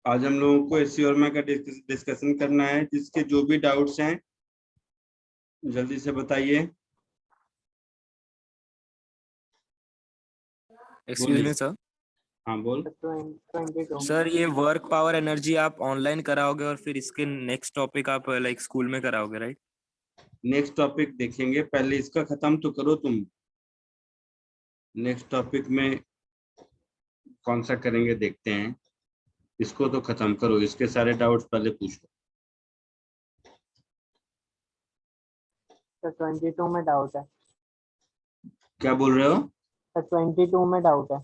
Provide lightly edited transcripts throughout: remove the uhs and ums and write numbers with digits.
आज हम लोगों को एसियोर्मा का डिस्कशन करना है। जिसके जो भी डाउट्स हैं जल्दी से बताइए। Excuse me sir. हाँ बोल। 22 सर ये वर्क पावर एनर्जी आप ऑनलाइन कराओगे और फिर इसके नेक्स्ट टॉपिक आप लाइक स्कूल में कराओगे, राइट? नेक्स्ट टॉपिक देखेंगे, पहले इसका खत्म तो करो तुम। नेक्स्ट टॉपिक में कौन सा करेंगे देखते हैं। इसको तो खत्म करो, इसके सारे डाउट्स पहले पूछो। सर 22 में डाउट है। क्या बोल रहे हो? सर 22 में डाउट है।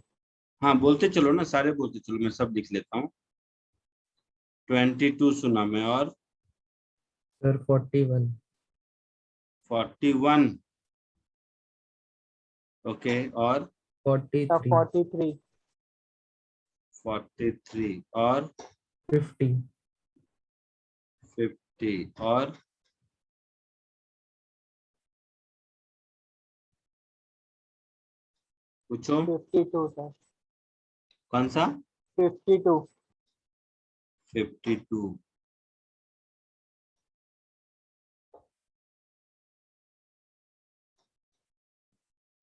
हाँ बोलते चलो ना, सारे बोलते चलो, मैं सब लिख लेता हूँ। 22 सुना मैं, और सर 41। 41 ओके, और 43। 43 43 और 50। 50 और पूछो। 52 सर। कौन सा? 52 52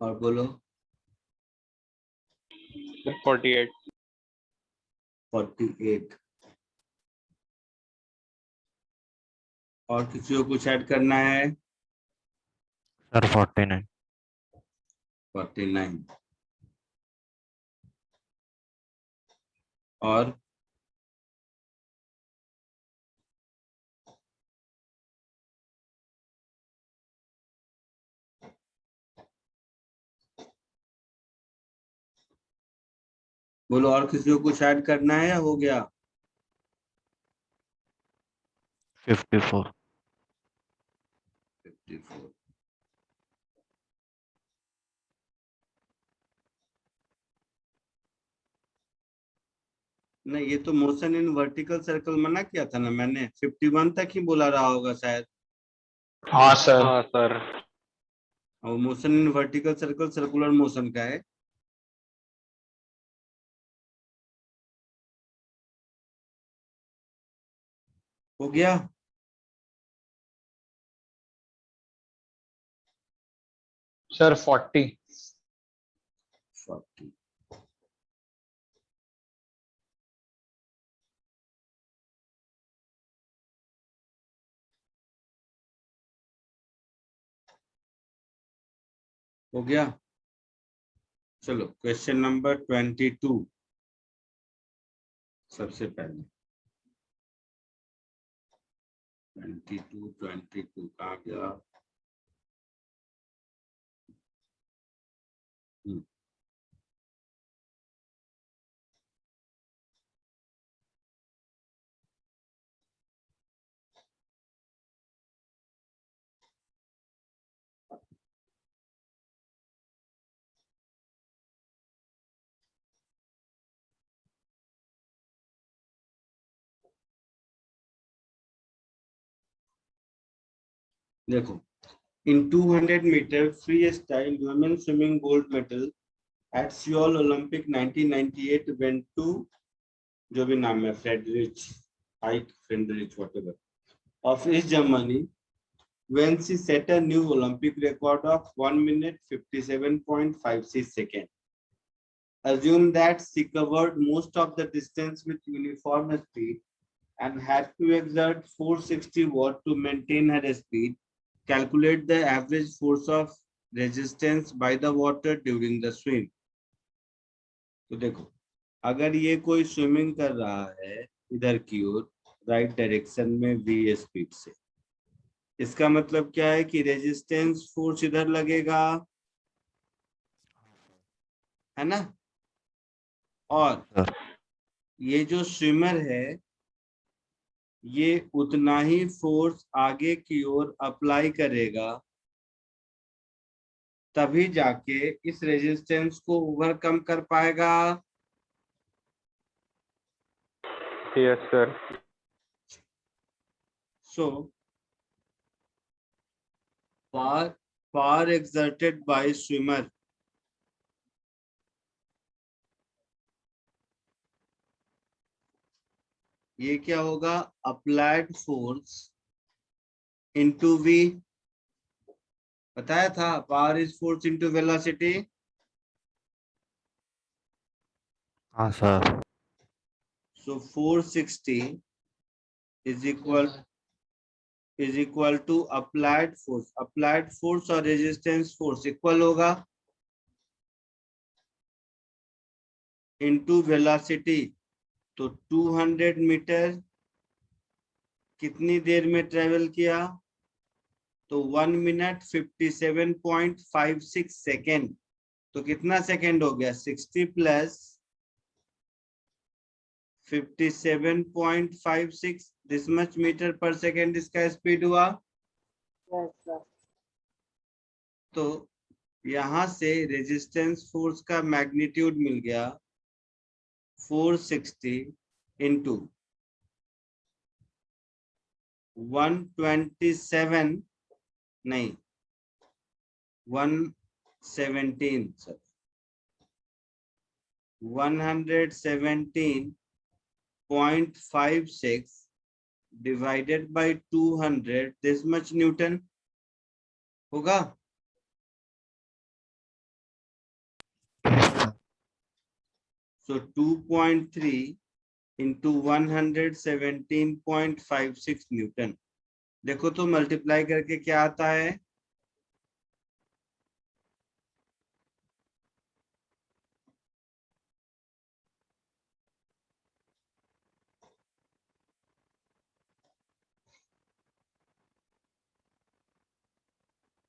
और बोलो। 48 48 और किसी को कुछ ऐड करना है? सर 49। 49 और बोलो, और किसी को कुछ ऐड करना है या हो गया? 54। 54 नहीं, ये तो मोशन इन वर्टिकल सर्कल मना किया था ना मैंने। 51 तक ही बोला रहा होगा शायद। हाँ सर। और motion in vertical circle circular motion का है। हो गया? सर 40 40 हो गया। चलो क्वेश्चन नंबर 22 सबसे पहले। 22 कहाँ गया? देखो, in 200 meter freestyle women swimming gold medal at Seoul Olympic 1998 went to, जो भी नाम है, Friedrich hike, Friedrich whatever, of East Germany, when she set a new Olympic record of 1 minute 57.56 seconds. Assume that she covered most of the distance with uniform speed and had to exert 460 watt to maintain her speed. Calculate the average force of resistance by the water during the swim. तो देखो, अगर ये कोई swimming कर रहा है इधर की ओर राइट डायरेक्शन में v स्पीड से, इसका मतलब क्या है कि रेजिस्टेंस फोर्स इधर लगेगा, है ना? और ये जो स्विमर है ये उतना ही फोर्स आगे की ओर अप्लाई करेगा, तभी जाके इस रेजिस्टेंस को ओवरकम कर पाएगा। Yes sir. So power exerted by swimmer ये क्या होगा, अप्लाइड फोर्स इंटू वी, बताया था, power is force into velocity. हाँ sir. So 460 is equal to applied force. Applied force और रेजिस्टेंस फोर्स इक्वल होगा इंटू वेलोसिटी। तो 200 मीटर कितनी देर में ट्रेवल किया, तो 1 मिनट 57.56 सेकेंड। तो कितना सेकेंड हो गया, 60 प्लस 57.56, दिस मच मीटर पर सेकेंड इसका स्पीड हुआ। Yes, sir. तो यहां से रेजिस्टेंस फोर्स का मैग्नीट्यूड मिल गया 460 इंटू 127, नहीं 117 sir, 117.56 divided by 200, this much Newton होगा। So 2.3 into 117.56 Newton. देखो तो मल्टीप्लाई करके क्या आता है,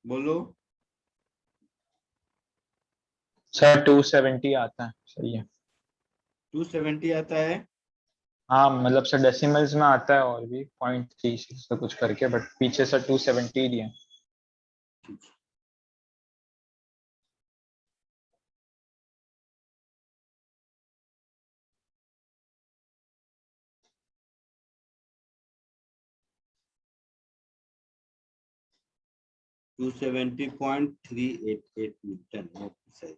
बोलो। सर 270 आता है, सही है। 270 आता है। हाँ मतलब सर डेसिमल्स में आता है और भी 0.36 से कुछ करके, बट पीछे सर 270 दिया है। To 270.388 newton. सही।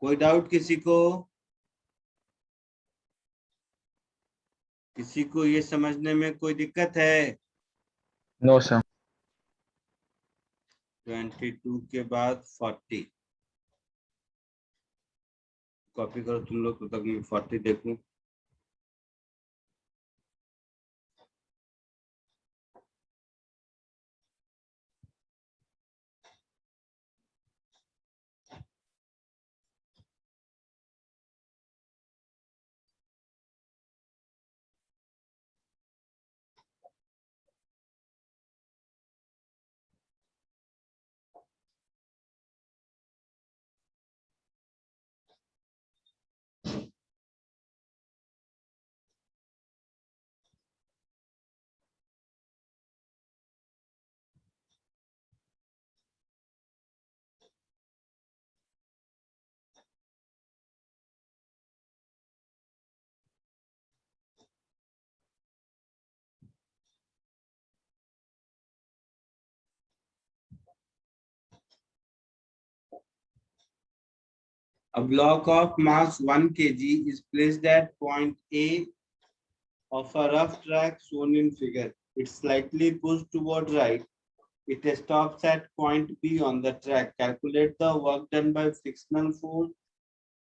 कोई डाउट किसी को, किसी को ये समझने में कोई दिक्कत है? No sir. 22 के बाद 40 कॉपी करो तुम लोग, तो तक मैं 40 देखूं। A block of mass 1 kg is placed at point A of a rough track shown in figure. It's slightly pushed toward right. It stops at point B on the track. Calculate the work done by frictional force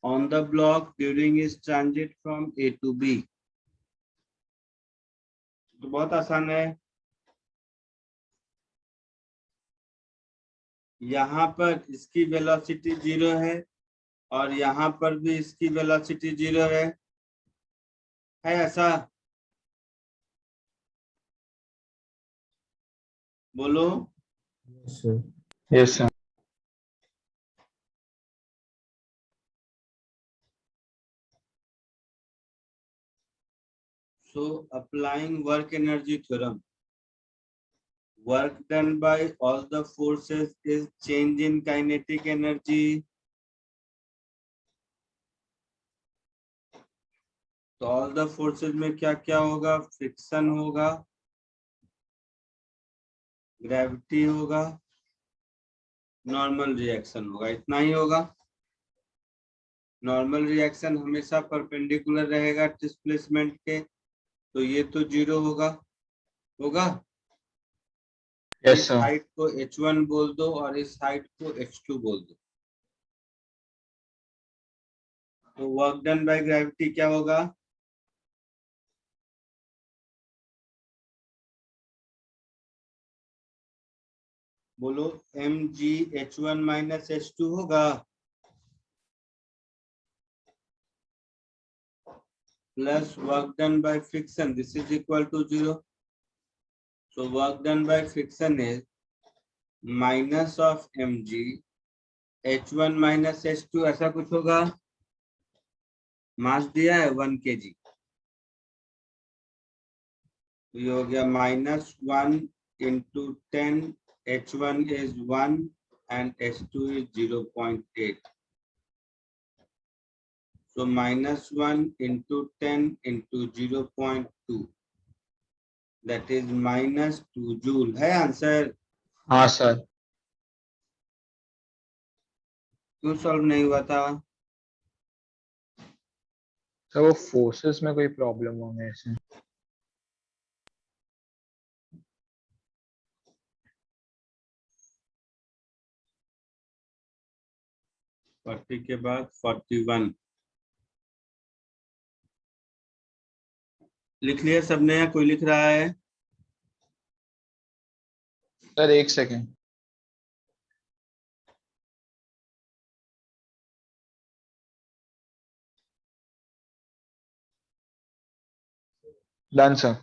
on the block during its transit from A to B. तो बहुत आसान है। यहाँ पर इसकी velocity 0 है और यहाँ पर भी इसकी वेलोसिटी 0 है ऐसा? बोलो। Yes, sir. Yes sir. So applying work energy theorem, work done by all the forces is change in kinetic energy. तो ऑल द फोर्सेस में क्या क्या होगा, फ्रिक्शन होगा, ग्रेविटी होगा, नॉर्मल रिएक्शन होगा, इतना ही होगा। नॉर्मल रिएक्शन हमेशा परपेंडिकुलर रहेगा डिस्प्लेसमेंट के, तो ये तो 0 होगा होगा। यस इस सर। हाइट को h1 बोल दो और इस हाइट को h2 बोल दो। तो वर्क डन बाय ग्रेविटी क्या होगा? बोलो, mg(h1 - h2) होगा, plus work done by friction, this is equal to 0। So work done by friction is minus of mg(h1 - h2), ऐसा कुछ होगा। मास दिया है 1 kg, तो ये हो गया -1 into 10, h1 is 1 and h2 is 0.8. So -1 into 10 into 0.2, that is -2 joule है आंसर। हाँ सर। क्यों सॉल्व नहीं हुआ था? सर वो फोर्सेस में कोई प्रॉब्लम होंगे ऐसे। 40 के बाद 41 लिख लिया सबने या कोई लिख रहा है? सर एक सेकेंड। Done sir.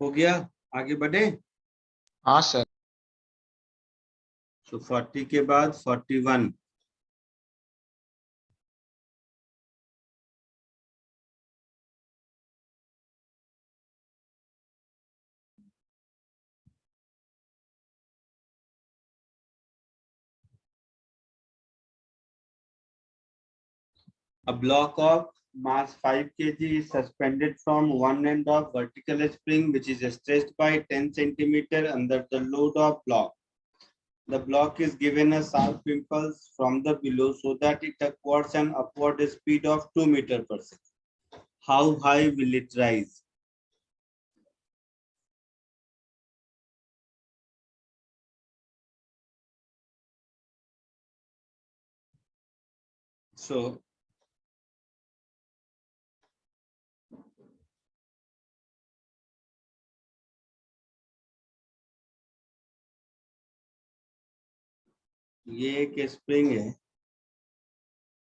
हो गया, आगे बढ़े। हाँ सर। So 40 के बाद 41, a block of mass 5 kg is suspended from one end of vertical spring which is stretched by 10 centimeter under the load of block. The block is given a sharp impulse from the below so that it acquires an upward speed of 2 meter per second. How high will it rise? So ये एक spring है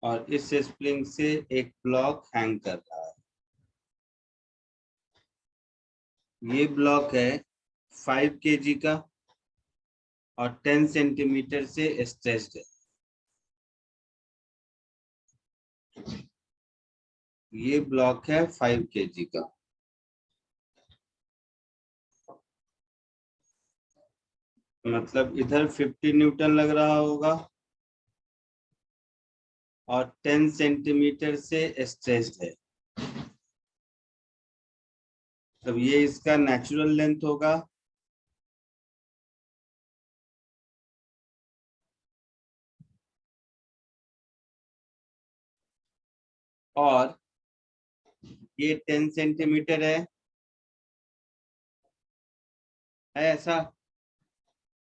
और इस spring से एक block hang कर रहा है। ये ब्लॉक है 5 kg का और 10 सेंटीमीटर से स्ट्रेच्ड है। ये ब्लॉक है 5 kg का। मतलब इधर 50 न्यूटन लग रहा होगा और 10 सेंटीमीटर से स्ट्रेच्ड है। तब ये इसका नेचुरल लेंथ होगा और ये 10 सेंटीमीटर है ऐसा।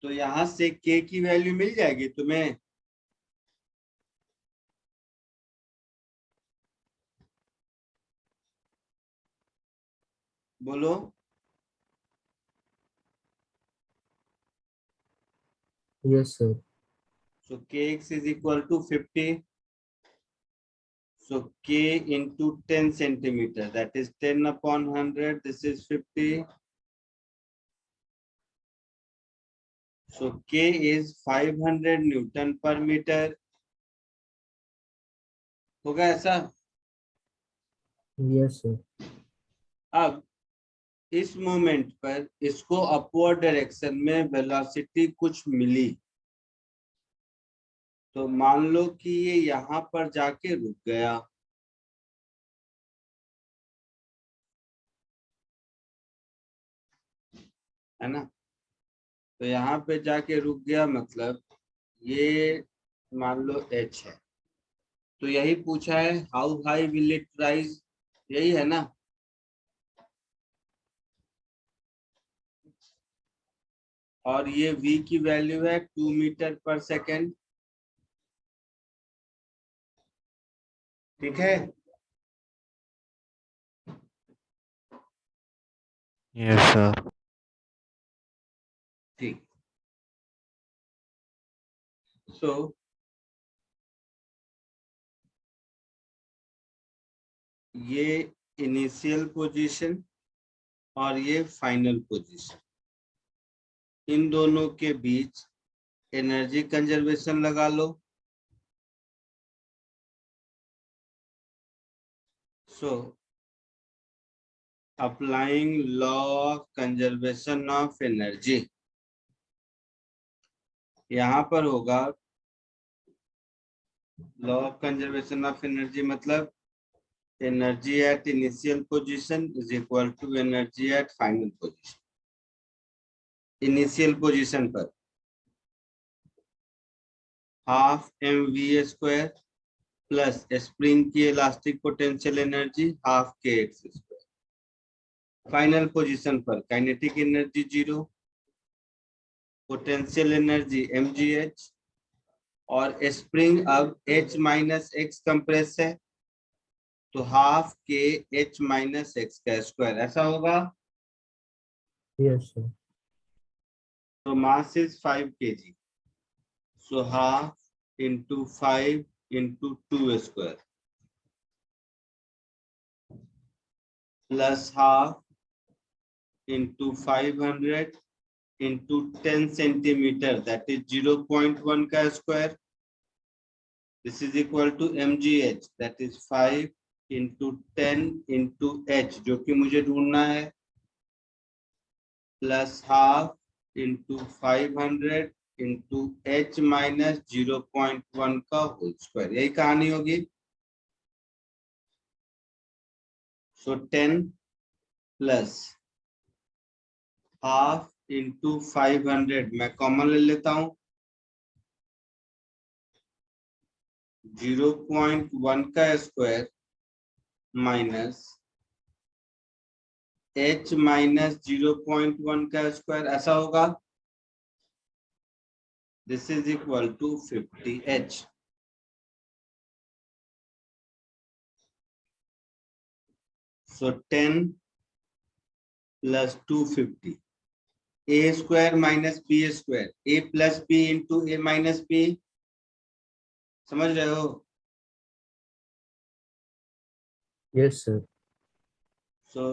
तो यहां से k की वैल्यू मिल जाएगी तुम्हें। बोलो। Yes, sir. So kx is equal to 50. So K into 10 centimeter, that is 10 upon 100, this is 50. So K is 500 Newton per meter. होगा ऐसा? Yes, sir. अब इस मोमेंट पर इसको अपवर्ड डायरेक्शन में वेलोसिटी कुछ मिली, तो मान लो कि ये यहाँ पर जाके रुक गया, है ना? तो यहाँ पे जाके रुक गया, मतलब ये मान लो h है, तो यही पूछा है how high will it rise, यही है ना? और ये v की वैल्यू है 2 मीटर पर सेकेंड, ठीक है? Yes, sir. ठीक। सो ये इनिशियल पोजीशन और ये फाइनल पोजीशन, इन दोनों के बीच एनर्जी कंजर्वेशन लगा लो। So applying law of conservation of energy, यहाँ पर होगा law of conservation of energy मतलब energy at initial position is equal to energy at final position. Initial position पर half mv square plus spring की elastic potential energy half kx square. Final position पर kinetic energy 0, potential energy mgh, और spring अब h minus x compress है, तो half k h minus x का square, ऐसा होगा? Yes, sir. तो mass is 5 kg, so half into 5 into 2 square plus half into 500 into 10 centimeter, that is 0.1 का square. This is equal to mgh, that is 5 into 10 into h, जो कि मुझे ढूंढना है, plus half into 500 into h minus 0.1 का whole square, यही कहानी होगी। सो 10 प्लस हाफ इंटू 500, मैं कॉमन ले लेता हूं, 0.1 का स्क्वायर माइनस h माइनस 0.1 का स्क्वायर, ऐसा होगा? This is equal to 50h। So 10 plus 250, a square minus b square, a plus b into a minus b, समझ रहे हो? Yes, sir. So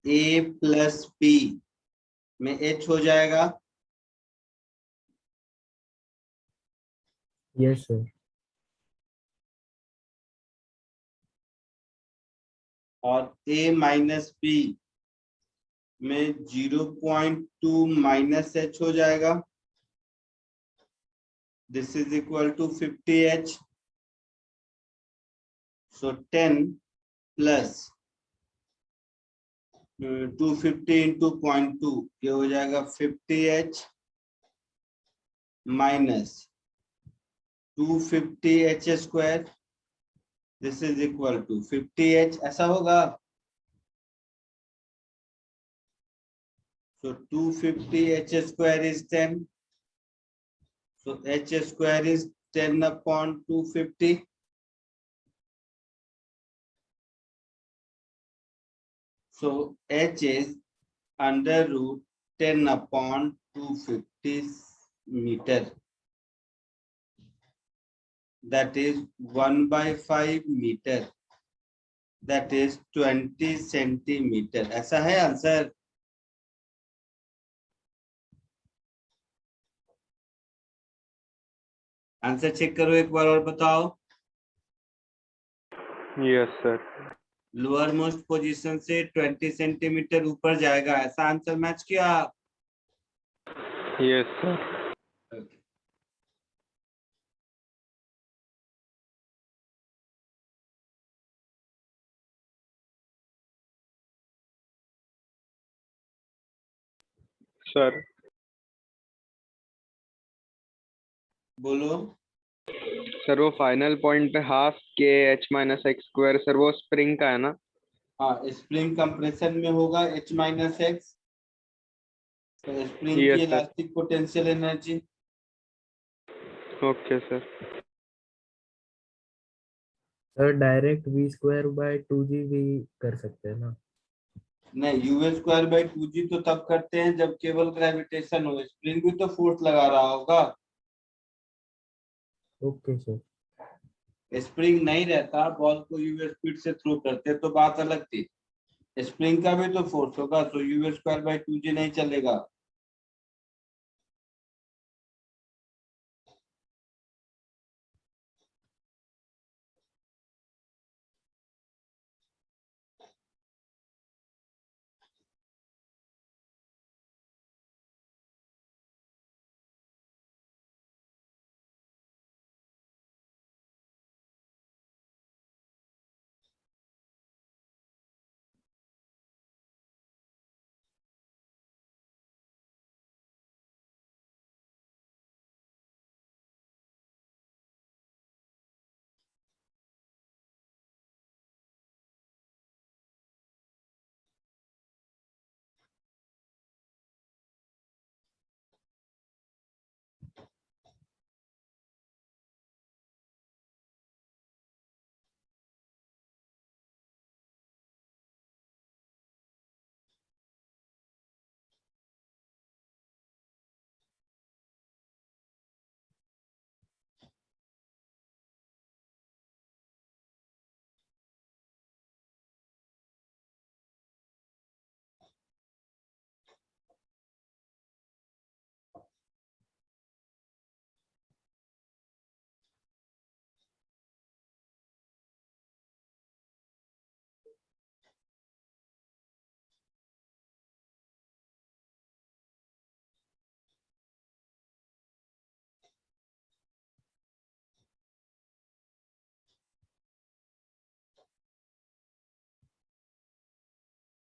a plus b में h हो जाएगा, Yes, sir. और a माइनस b में 0.2 minus h हो जाएगा, this is equal to 50h। So 10 plus 250 into 0.2, ये हो जाएगा 50h minus 250h square, this is equal to 50h, ऐसा होगा? So 250h square is 10. So h square is 10 upon 250. So h is under root 10 upon 250 meter. that is 1/5 meter, that is 20 centimeter. ऐसा है answer? Answer check करो एक बार और बताओ। Yes, sir. Lower most position से 20 centimetre ऊपर जाएगा, ऐसा आंसर मैच किया? Yes, sir. Okay. Sir. बोलो। सर वो फाइनल पॉइंट पे हाफ के H minus x square, sir वो स्प्रिंग का है ना? हाँ, स्प्रिंग कंप्रेशन में होगा H माइनस एक्स, तो स्प्रिंग की Yes, sir. Elastic potential energy. Okay, sir. Sir direct v square by 2g भी कर सकते हैं ना? नहीं, यूएल स्क्वायर बाई 2g तो तब करते हैं जब केवल ग्रेविटेशन हो, स्प्रिंग भी तो फोर्स लगा रहा होगा। Okay sir. स्प्रिंग नहीं रहता, बॉल को यूएल स्पीड से थ्रो करते तो बात अलग थी। स्प्रिंग का भी तो फोर्स होगा, तो यूएल स्क्वायर बाई 2g नहीं चलेगा।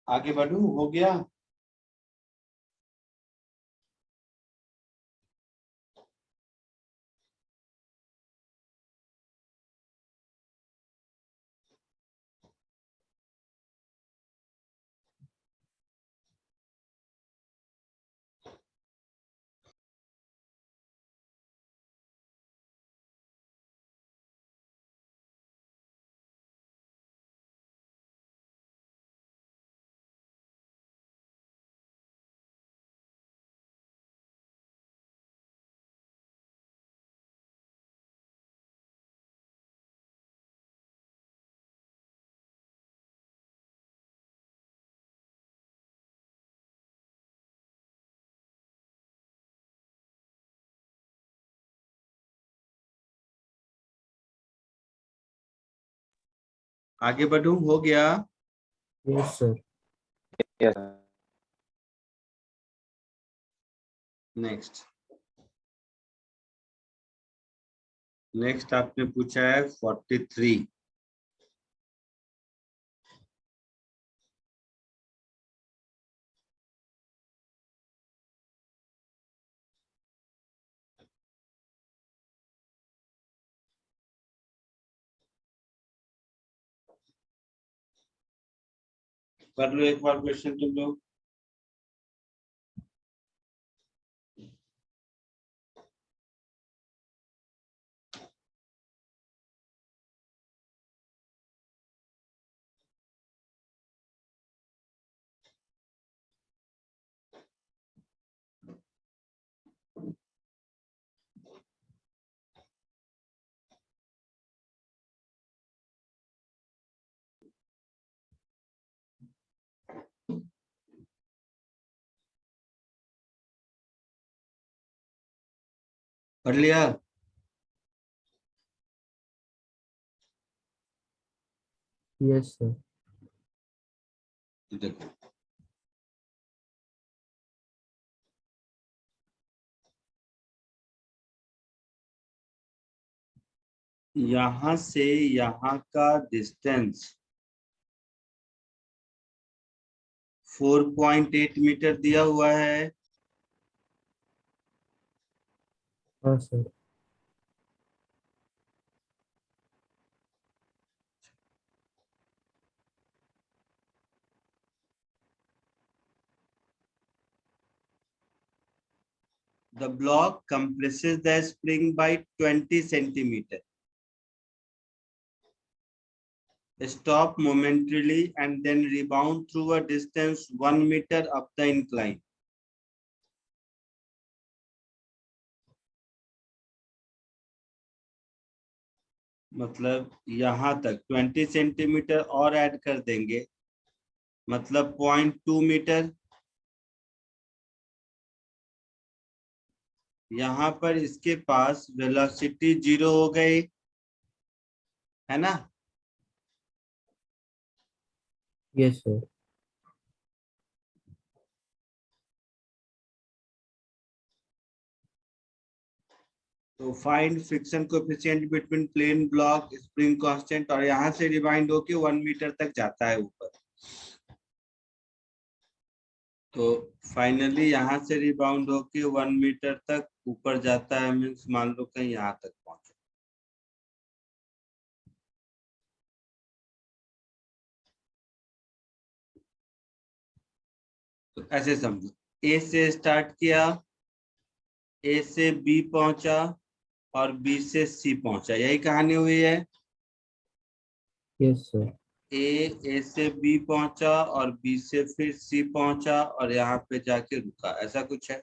आगे बढ़ू, हो गया? आगे बढ़ू, हो गया? Yes sir. Yes. Next. Next आपने पूछा है 43। कर लो एक बार क्वेश्चन तुम लोग। पढ़ लिया? Yes sir. तो देखो यहां से यहां का डिस्टेंस 4.8 मीटर दिया हुआ है। हाँ sir. The block compresses the spring by 20 centimeter. Stop momentarily and then rebound through a distance 1 meter up the incline. मतलब यहां तक 20 सेंटीमीटर और ऐड कर देंगे, मतलब 0.2 मीटर। यहाँ पर इसके पास वेलोसिटी 0 हो गई है ना। Yes sir. तो find friction coefficient between plane block spring constant, और यहाँ से रिवाइंड होके 1 मीटर तक जाता है ऊपर। तो फाइनली यहाँ से रिबाउंड होके 1 मीटर तक ऊपर जाता है, मीन्स मान लो कहीं यहाँ तक पहुंचे। तो ऐसे समझो, ए से स्टार्ट किया, ए से बी पहुंचा और बी से सी पहुंचा, यही कहानी हुई है। Yes sir. ए से बी पहुंचा और बी से फिर सी पहुंचा और यहाँ पे जाके रुका, ऐसा कुछ है।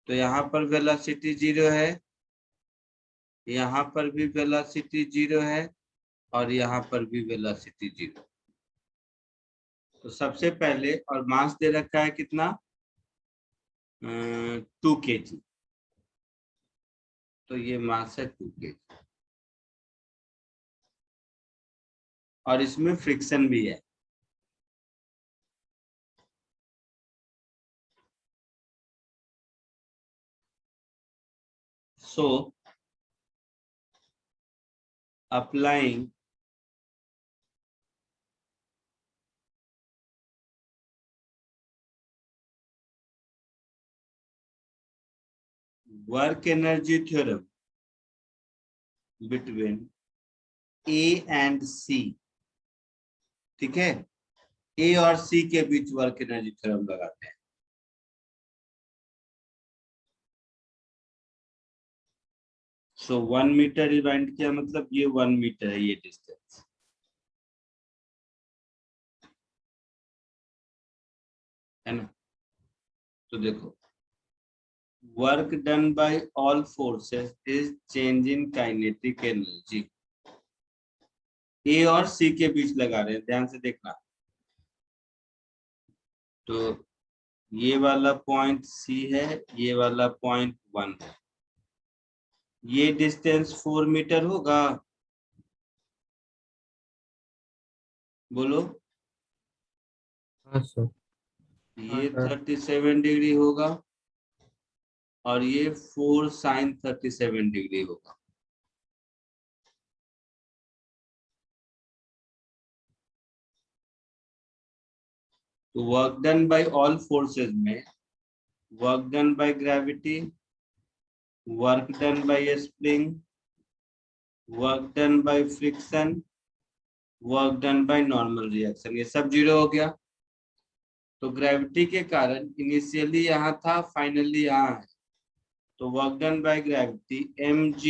तो यहाँ पर वेलोसिटी 0 है, यहाँ पर भी वेलोसिटी 0 है और यहाँ पर भी वेलोसिटी 0। तो सबसे पहले, और मास दे रखा है कितना, 2 kg। तो ये मास है 2 kg और इसमें फ्रिक्शन भी है। So applying work energy theorem between A and C, ठीक है, ए और सी के बीच वर्क एनर्जी थ्योरम लगाते हैं। सो 1 मीटर रिवाइंड किया, मतलब ये 1 मीटर है ये डिस्टेंस, है ना। तो देखो, work done by all forces is change in kinetic energy. A और सी के बीच लगा रहे हैं, ध्यान से देखना। तो ये वाला पॉइंट सी है, ये वाला पॉइंट 1 है, ये डिस्टेंस 4 मीटर होगा, बोलो। हाँ सर। ये 37 डिग्री होगा और ये 4 sin 37 डिग्री होगा। तो work done by all forces में work done by gravity, work done by spring, work done by friction, work done by normal reaction, ये सब 0 हो गया। तो ग्रेविटी के कारण इनिशियली यहाँ था, फाइनली यहाँ है। तो work done by gravity mg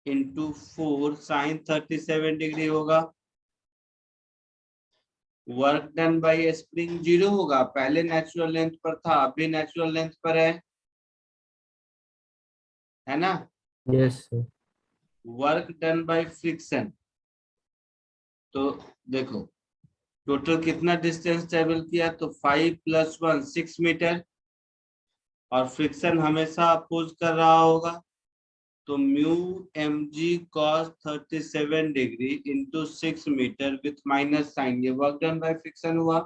into 4 sin 37 degree होगा। वर्क डन बाय स्प्रिंग 0 होगा, पहले नेचुरल लेंथ पर था, अभी नेचुरल लेंथ पर है ना। Yes sir. Work done by friction, तो देखो टोटल कितना डिस्टेंस ट्रेवल किया, तो 5 + 1 6 मीटर, और फ्रिक्शन हमेशा अपोज कर रहा होगा, तो mu mg cos 37 degree into 6 metre with minus sine, ये वर्क डन बाय फ्रिक्शन हुआ,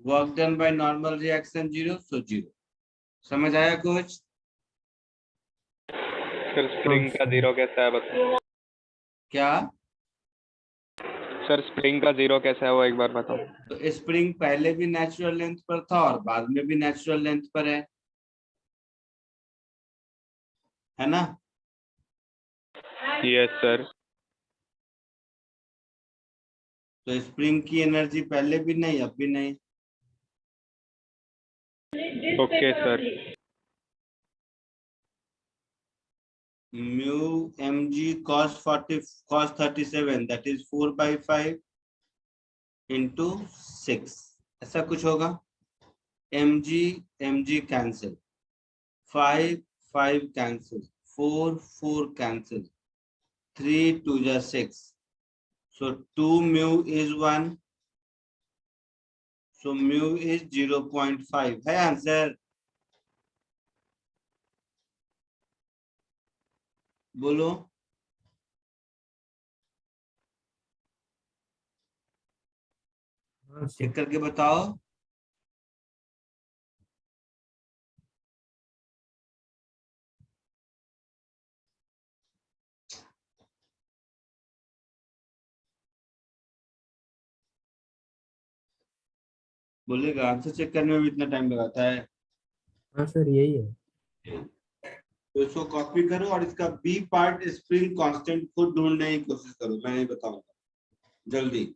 work done by normal reaction 0, so 0। समझ आया कुछ? सर स्प्रिंग का जीरो कैसा है बताओ। क्या? सर स्प्रिंग का जीरो कैसा है वो एक बार बताओ। तो स्प्रिंग पहले भी नेचुरल लेंथ पर था और बाद में भी नेचुरल लेंथ पर है ना? Yes sir. तो स्प्रिंग की एनर्जी पहले भी नहीं, अब भी नहीं। Okay sir. Mu mg cos 37 that is 4/5 into 6, ऐसा कुछ होगा। mg कैंसिल, 5 कैंसिल, 4 कैंसिल, 3 2 जा 6, so 2 mu is 1, so mu is 0.5 है आंसर। बोलो। हाँ चेक सर। करके बताओ। बोलेगा, आंसर चेक करने में भी इतना टाइम लगाता है। हाँ सर यही है। तो इसको कॉपी करो और इसका बी पार्ट स्प्रिंग कांस्टेंट खुद ढूंढने की कोशिश करो, मैं नहीं बताऊंगा, जल्दी।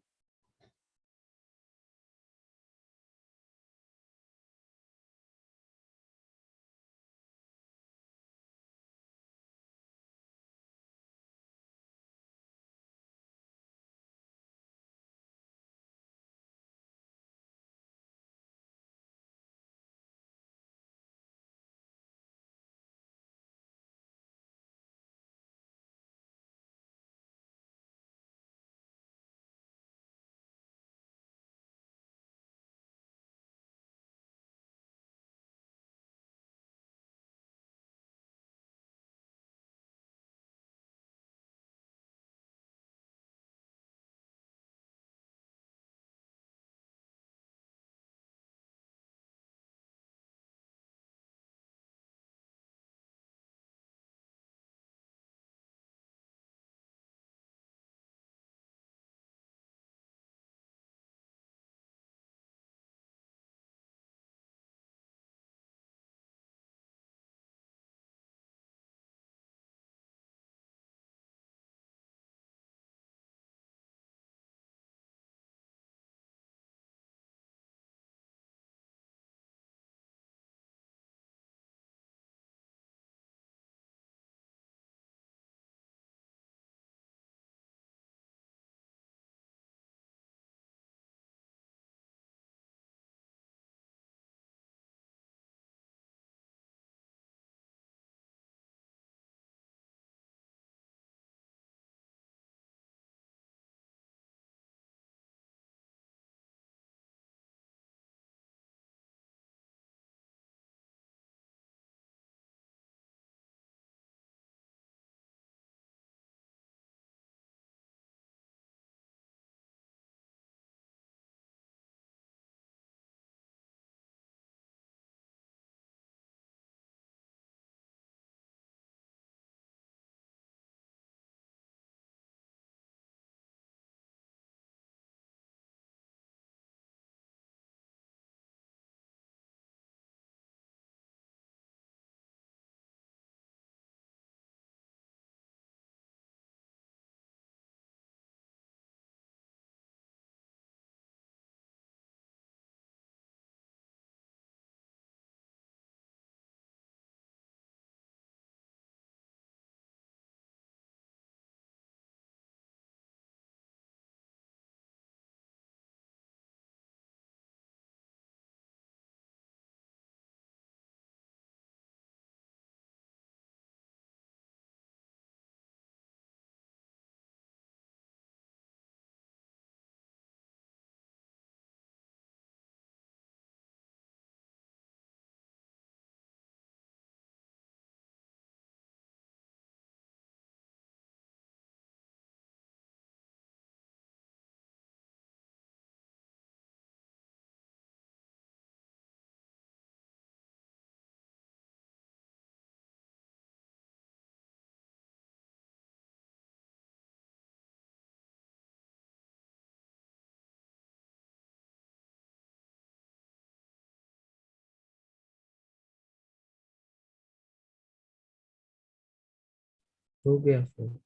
हो गया सर।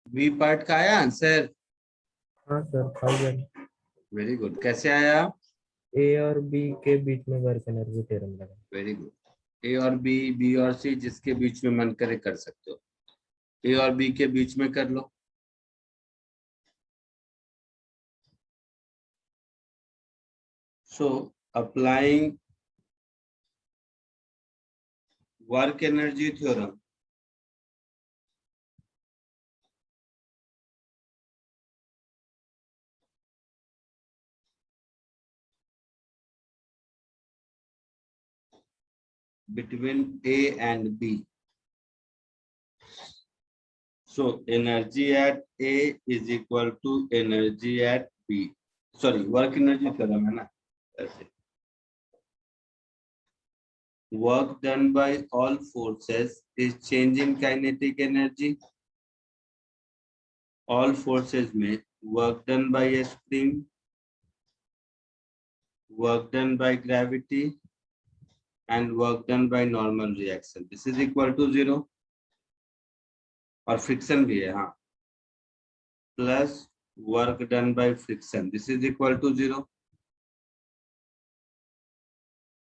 बी पार्ट का आया आंसर? हाँ सर, 1000 वेरी गुड। कैसे आया? ए और बी के बीच में वर्क एनर्जी थ्योरम लगा। Very good. ए और बी, बी और सी, जिसके बीच में मन करे कर सकते हो। ए और बी के बीच में कर लो। So applying work energy theorem, between A and B. So energy at A is equal to energy at B. Sorry, work energy theorem है ना? ऐसे. Work done by all forces is change in kinetic energy. All forces में work done by a spring, work done by gravity, and work done by normal reaction. This is equal to 0. और friction भी है, हाँ, plus work done by friction, this is equal to 0.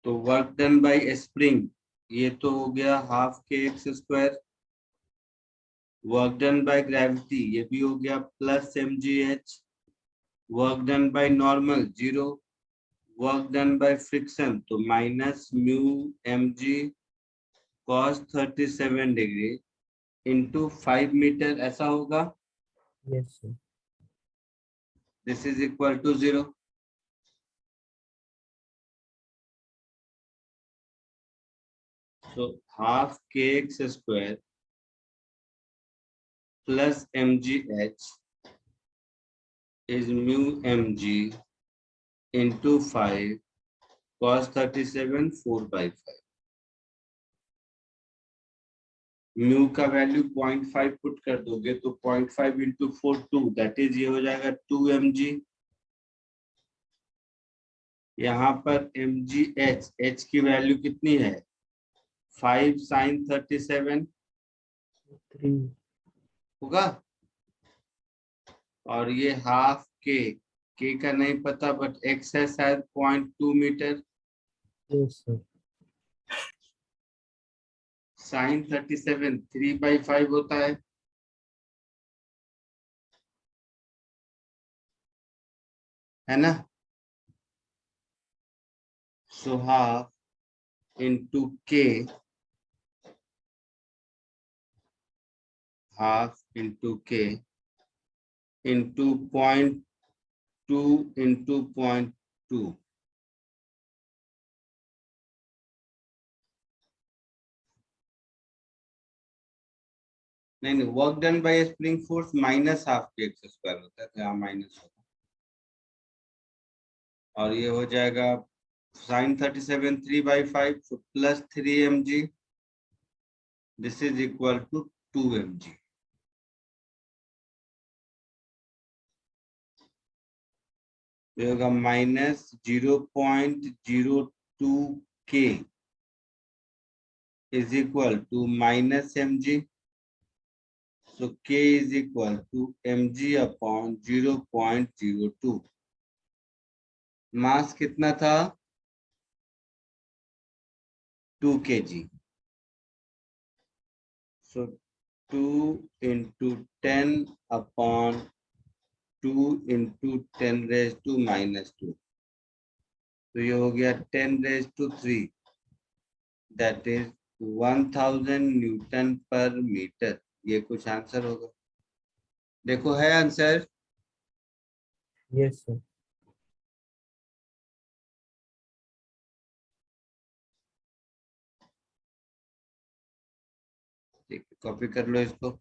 तो work done by spring, ये तो हो गया half k x square. Work done by gravity, ये भी हो गया plus m g h. Work done by normal 0. Work done by friction तो minus mu m g cos 37 degree into 5 metre, ऐसा होगा. Yes sir. This is equal to 0. So half kx square plus mgh is mu mg into 5 cos 37 4/5. Mu का value 0.5 put कर दोगे तो 0.5 into 4 2, that is ये हो जाएगा 2 mg. यहाँ पर mgh, h की वैल्यू कितनी है? 5 sin 37 3 होगा. और ये हाफ के का नहीं पता, बट x है शायद 0.2 मीटर. Yes sir. साइन 37 3/5 होता है ना? सो हाफ इंटू के, हाफ इंटू के इंटू 0.2 इंटू 0.2. नहीं, work done by spring force minus half k x square होता है, तो यहाँ माइनस होगा. और ये हो जाएगा sine 37 3/5 plus 3 mg. This is equal to 2 mg. ये होगा minus 0.02 K is equal to minus mg. So K is equal to mg upon 0.02. Mass कितना था? 2 kg. So 2 into 10 upon 2 into 10 raised to minus 2. तो ये हो गया 10 raised to 3. That is 1000 Newton पर metre. ये कुछ आंसर होगा. देखो है आंसर. Yes sir. ठीक, कॉपी कर लो इसको.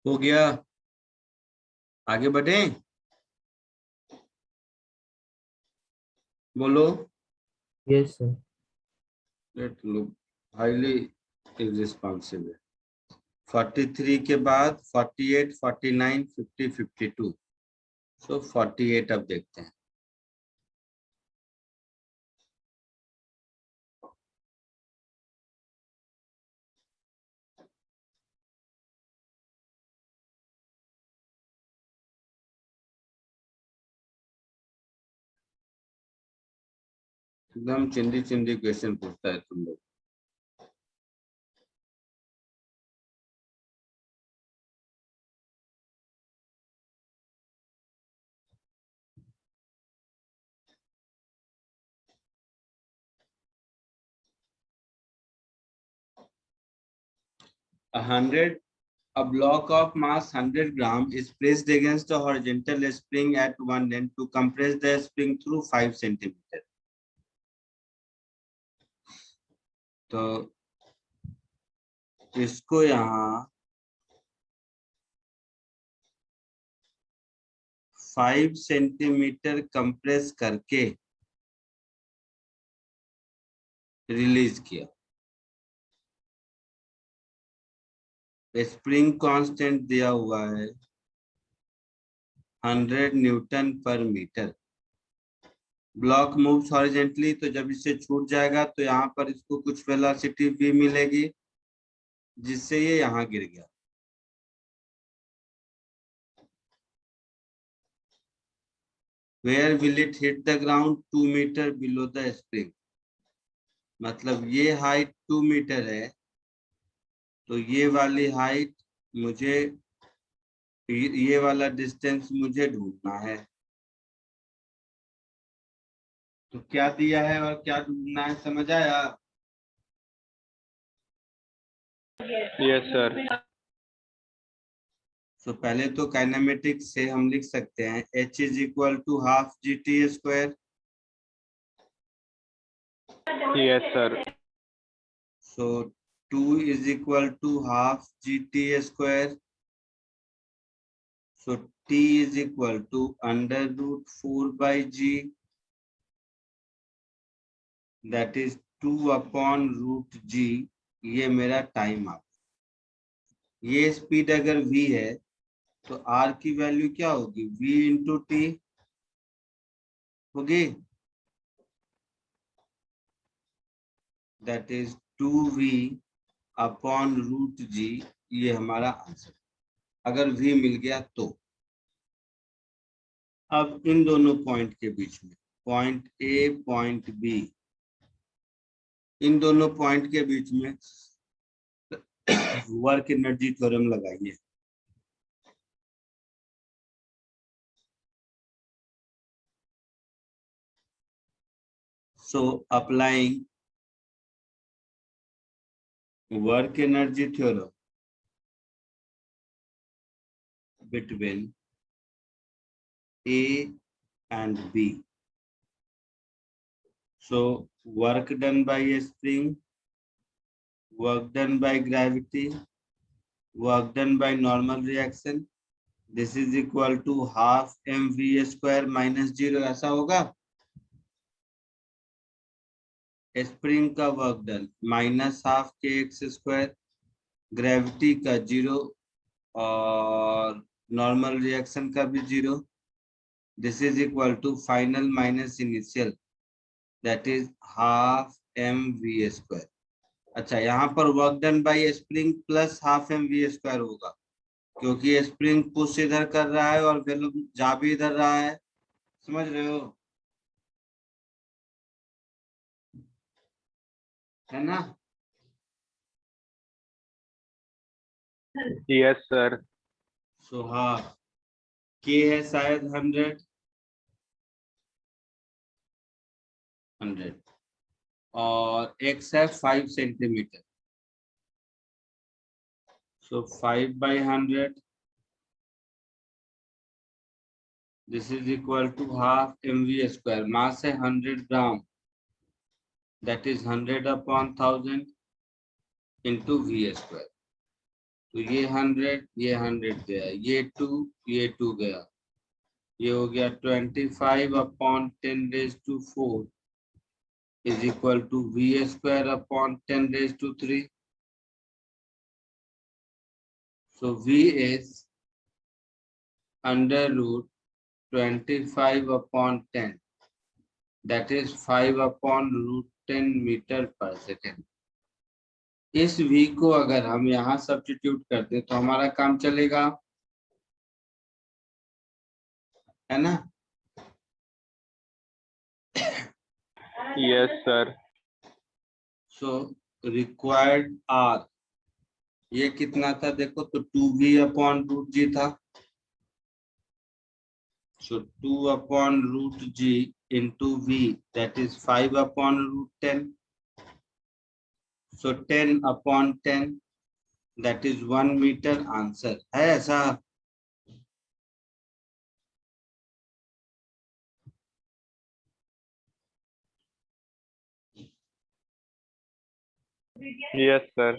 हो गया, आगे बढ़े, बोलो। Yes, sir. Let look highly irresponsible. 43 के बाद 48, 49, 50, 52। सो 48 अब देखते हैं। एकदम चिंदी चिंदी क्वेश्चन पूछता है तुम लोग। A block of mass 100 gram is placed against a horizontal spring at one end to compress the spring through 5 centimeter. तो इसको यहाँ 5 सेंटीमीटर कंप्रेस करके रिलीज किया। स्प्रिंग कांस्टेंट दिया हुआ है 100 न्यूटन पर मीटर। ब्लॉक मूव्स हॉरिजेंटली, तो जब इससे छूट जाएगा तो यहाँ पर इसको कुछ वेलोसिटी भी मिलेगी जिससे ये यहाँ गिर गया। Where will it hit the ground? 2 metre below the spring. मतलब ये हाइट 2 मीटर है, तो ये वाली हाइट मुझे, ये वाला डिस्टेंस मुझे ढूंढना है। तो क्या दिया है और क्या ढूंढना है, समझ आया? Yes sir. तो पहले तो काइनेमेटिक्स से हम लिख सकते हैं H is equal to half GT square. Yes sir. So 2 is equal to half GT square. So T is equal to under root 4 by G, that is 2 upon root G। ये मेरा time आप, ये speed अगर v है तो r की value क्या होगी, v इंटू टी होगी, that is 2v upon root g। ये हमारा आंसर, अगर v मिल गया तो। अब इन दोनों पॉइंट के बीच में, पॉइंट ए पॉइंट बी, इन दोनों पॉइंट के बीच में वर्क एनर्जी थ्योरम लगाइए। So applying work energy theorem between A and B. So work done by a spring, work done by gravity, work done by normal reaction, this is equal to half mv square minus 0। ऐसा होगा। Spring का work done minus half kx square, gravity का 0 और normal reaction का भी 0। This is equal to final minus initial, that is half mv square. अच्छा, यहाँ पर work done by spring plus half mv square होगा, क्योंकि स्प्रिंग पुश इधर कर रहा है और वेलो जा भी इधर रहा है। समझ रहे हो, है ना? Yes sir. सो हाँ, k है शायद 100 और x है 5 centimetre. So 5 by 100, this is equal to half mv square. Mass है 100 gram, that is 100 upon 1000 into v square. तो ये 100 गया, ये 2 गया, ये हो गया 25/10⁻⁴ is equal to V²/10⁻⁴. So V is √25/10, that is 5/√10 metre पर सेकेंड. इस V को अगर हम यहाँ सब्स्टिट्यूट कर दें तो हमारा काम चलेगा, है ना? Yes, sir. So required R ये कितना था देखो, तो 2V/√g था. सो 2/√g into V, that is 5/√10. So 10/10, that is 1 metre. Answer है ऐसा. Yes, sir.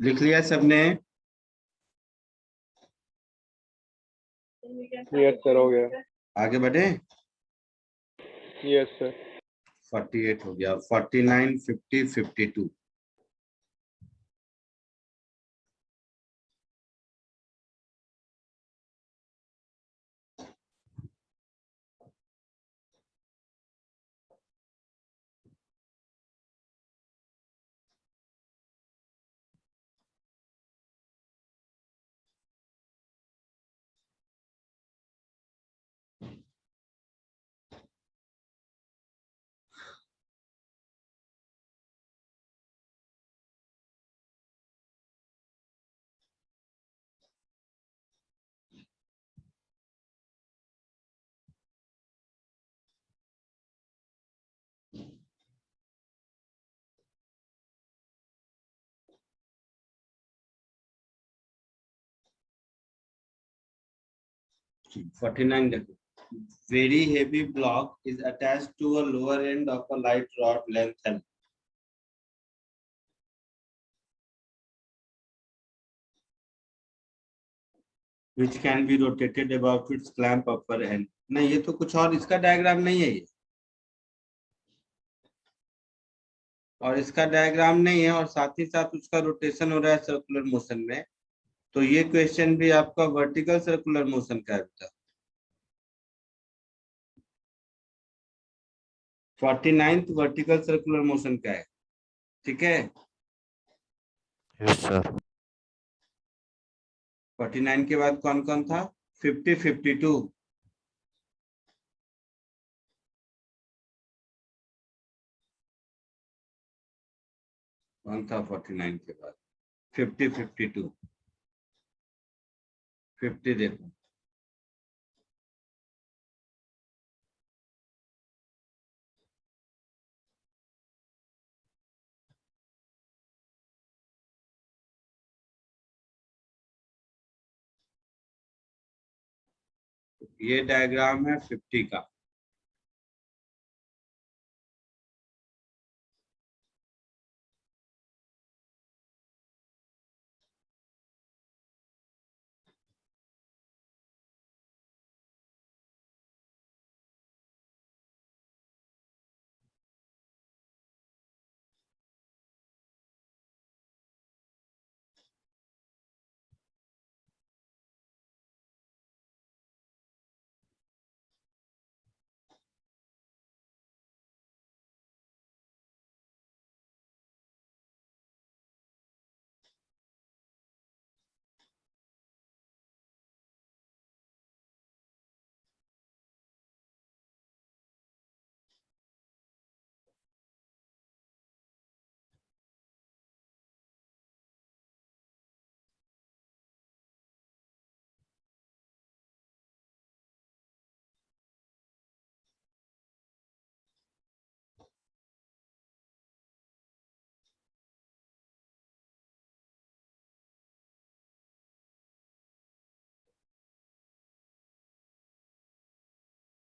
लिख लिया सबने? Yes, sir. हो गया. आगे बढ़े. Yes, sir. 48 हो गया. 49, 50, 52. Okay. 49 देखो. Very heavy block is attached to a lower end of a light rod length L. Which can be rotated about its clamp upper end. नहीं, ये तो कुछ और, इसका डायग्राम नहीं है ये, और इसका डायग्राम नहीं है, और साथ ही साथ उसका रोटेशन हो रहा है सर्कुलर मोशन में. तो ये क्वेश्चन भी आपका वर्टिकल सर्कुलर मोशन का है बेटा. 49th वर्टिकल सर्कुलर मोशन का है. ठीक है। Yes sir. 49 के बाद कौन कौन था? 50, 52। कौन था 49 के बाद? 50, 52। 50 देखो। ये डायग्राम है 50 का।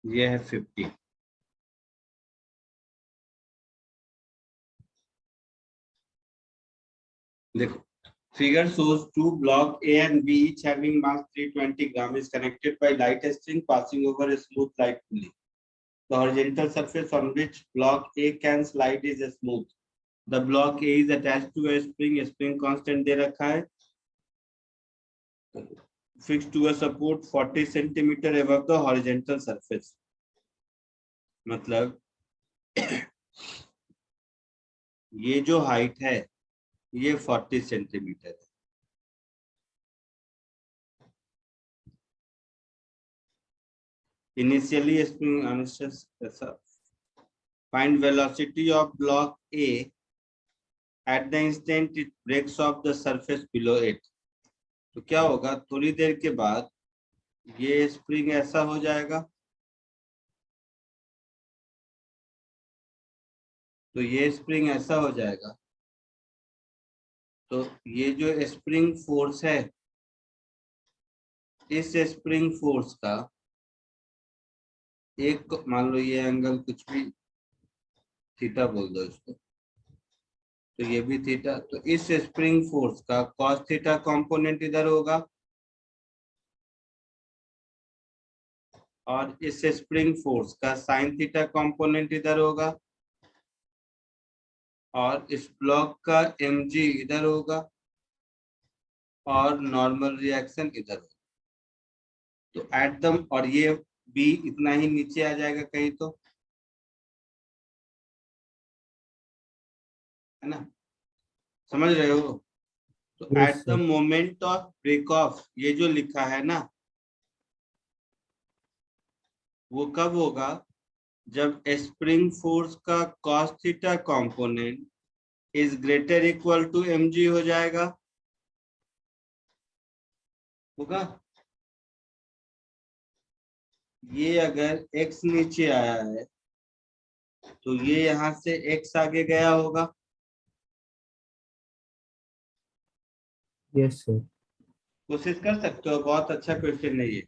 ये है 50। देखो, figure shows two block A and B each having mass 320 gram is connected by light string passing over a smooth light pulley. The horizontal surface on which block A can slide is smooth. The block A is attached to a spring constant दे रखा है, fixed to a support 40 centimeter above the horizontal surface. मतलब ये जो height है ये 40 centimetre है। Initially, spring find velocity of block A at the instant it breaks off the surface below it. तो क्या होगा, थोड़ी देर के बाद ये स्प्रिंग ऐसा हो जाएगा, तो ये स्प्रिंग ऐसा हो जाएगा, तो ये जो स्प्रिंग फोर्स है, इस स्प्रिंग फोर्स का एक, मान लो ये एंगल कुछ भी थीटा बोल दो इसको, तो ये भी थीटा, तो इस स्प्रिंग फोर्स का कॉस थीटा कंपोनेंट इधर होगा और इस स्प्रिंग फोर्स का साइन थीटा कंपोनेंट इधर होगा और इस ब्लॉक का mg इधर होगा और नॉर्मल रिएक्शन इधर होगा। तो एट द, और ये b इतना ही नीचे आ जाएगा कहीं, तो है ना, समझ रहे हो? तो Yes, at the sir. Moment of break off, ये जो लिखा है ना, वो कब होगा? जब स्प्रिंग फोर्स का cos theta component is greater equal to mg हो जाएगा, होगा। ये अगर x नीचे आया है तो ये यहां से x आगे गया होगा। Yes, sir. कोशिश कर सकते हो, बहुत अच्छा क्वेश्चन है ये।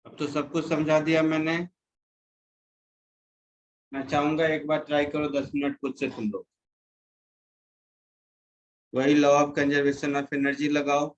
अब तो सब कुछ समझा दिया मैंने। मैं चाहूंगा एक बार ट्राई करो 10 मिनट खुद से तुम लोग, वही law of conservation of energy लगाओ।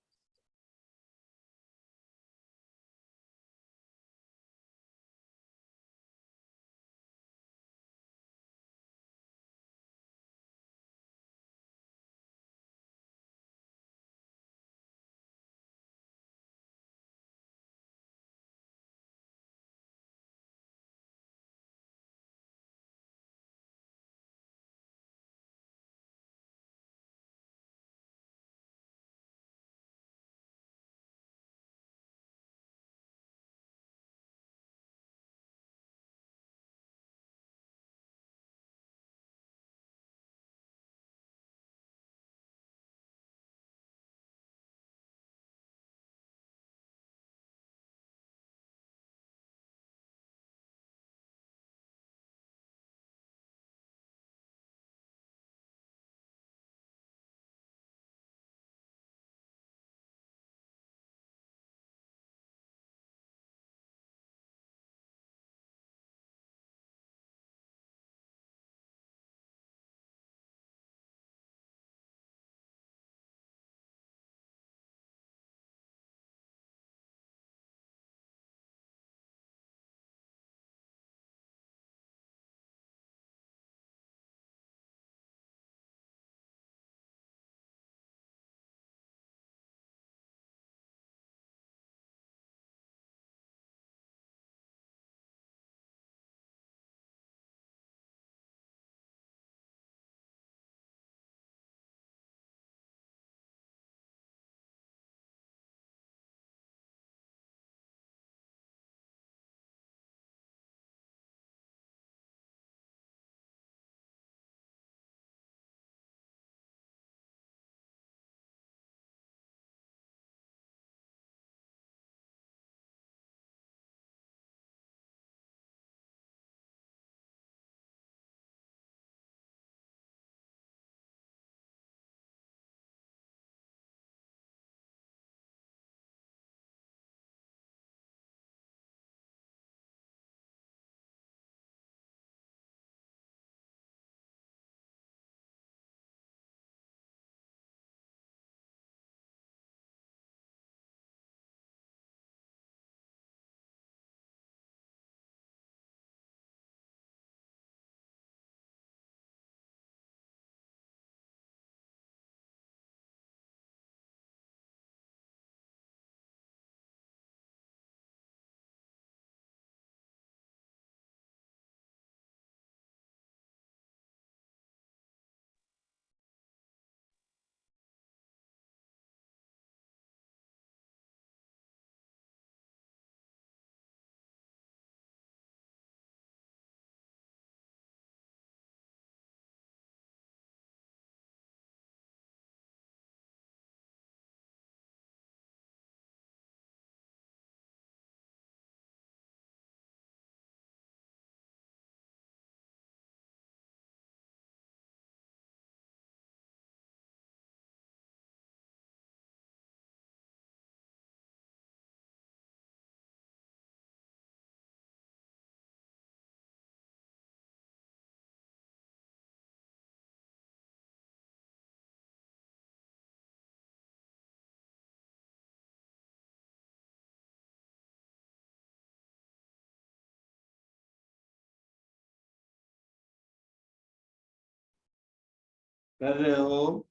कर रहे हो?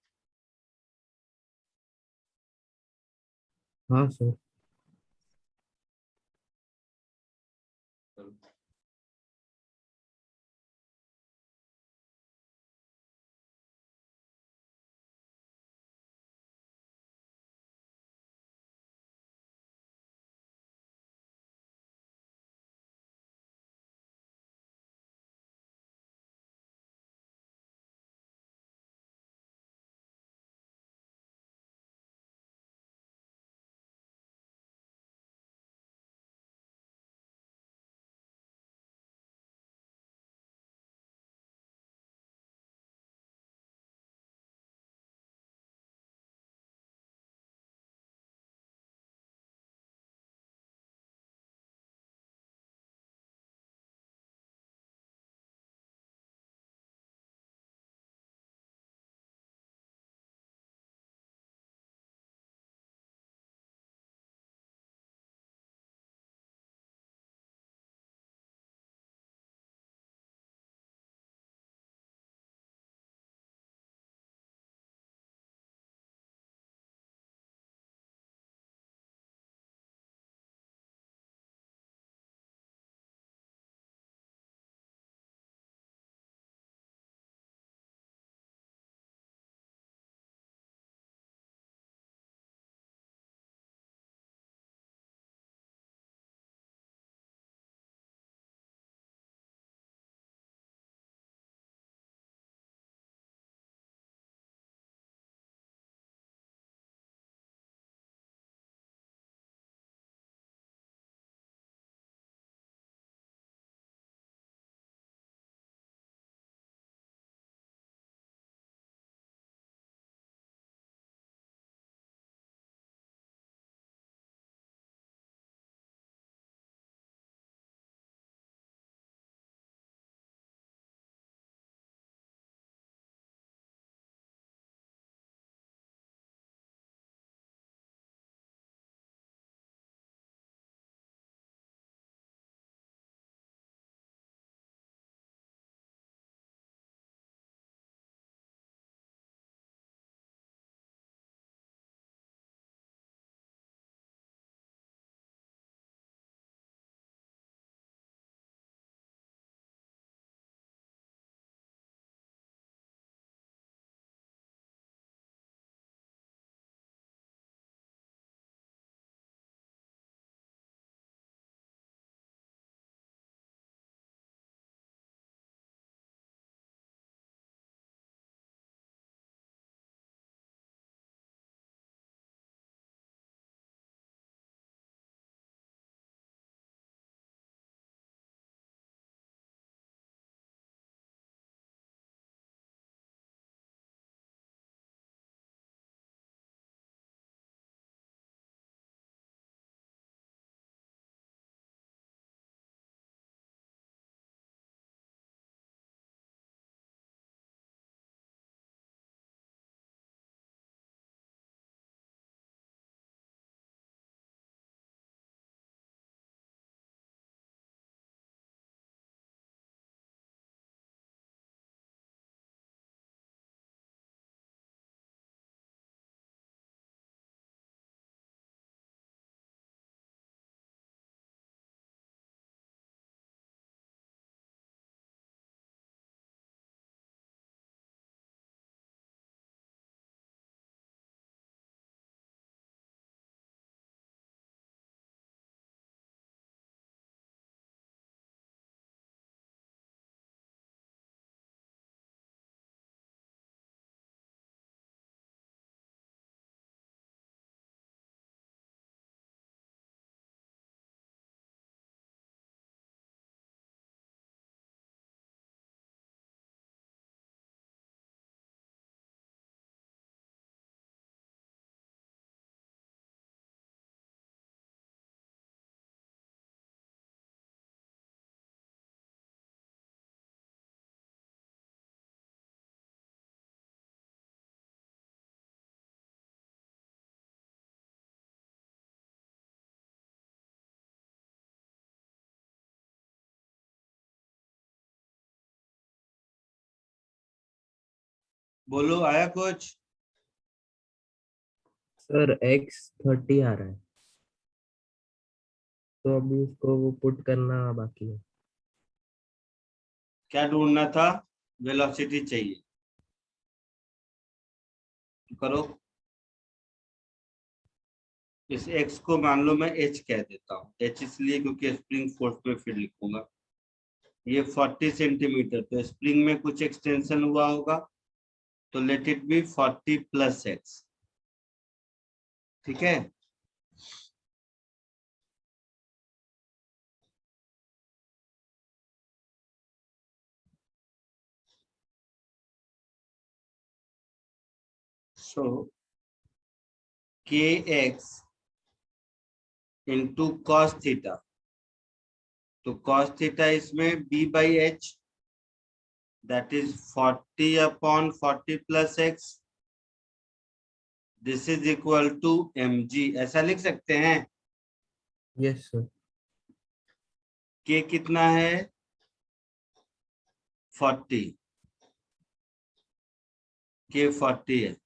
हाँ सर। बोलो, आया कुछ? सर x 30 आ रहा है, तो अभी उसको वो पुट करना बाकी है। क्या ढूंढना था? वेलोसिटी चाहिए, तो करो। इस x को मान लो मैं h कह देता हूँ, h इसलिए क्योंकि स्प्रिंग फोर्स पे फिर लिखूंगा। ये 40 सेंटीमीटर, तो स्प्रिंग में कुछ एक्सटेंशन हुआ होगा, तो let it be 40 plus x। ठीक है, so kx into cos theta, तो कॉस थीटा इसमें b by h, that is 40 upon 40 plus x, this is equal to mg। ऐसा लिख सकते हैं। Yes sir. k कितना है? 40, k 40 है,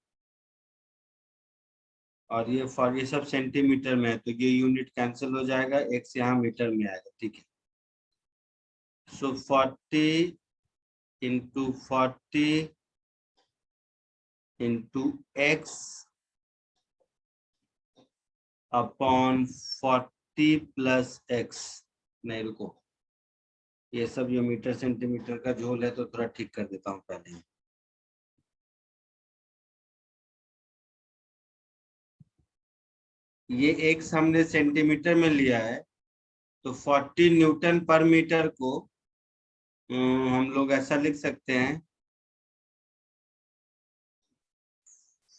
और ये सब सेंटीमीटर में है, तो ये यूनिट कैंसिल हो जाएगा, x यहाँ मीटर में आएगा। ठीक है, सो 40 into 40 into x upon 40 plus x। नहीं रुको, ये सब ये मीटर सेंटीमीटर का झोल है, तो थोड़ा ठीक कर देता हूँ पहले। ये x हमने सेंटीमीटर में लिया है, तो 40 न्यूटन पर मीटर को हम लोग ऐसा लिख सकते हैं,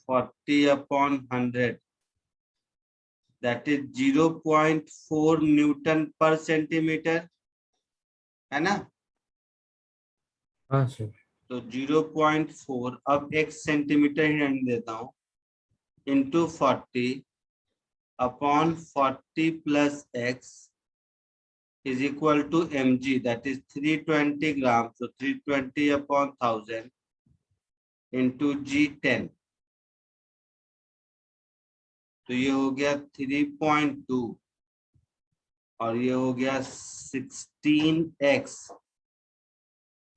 40 अपॉन 100, दैट इज 0.4 न्यूटन पर सेंटीमीटर, है ना? हाँ सर। तो 0.4, अब x सेंटीमीटर ही रहने देता हूँ, into 40 upon 40 plus x is equal to mg, that is 320 grams, so 320 upon 1000 into g10, तो ये हो गया 3.2, और ये हो गया 16x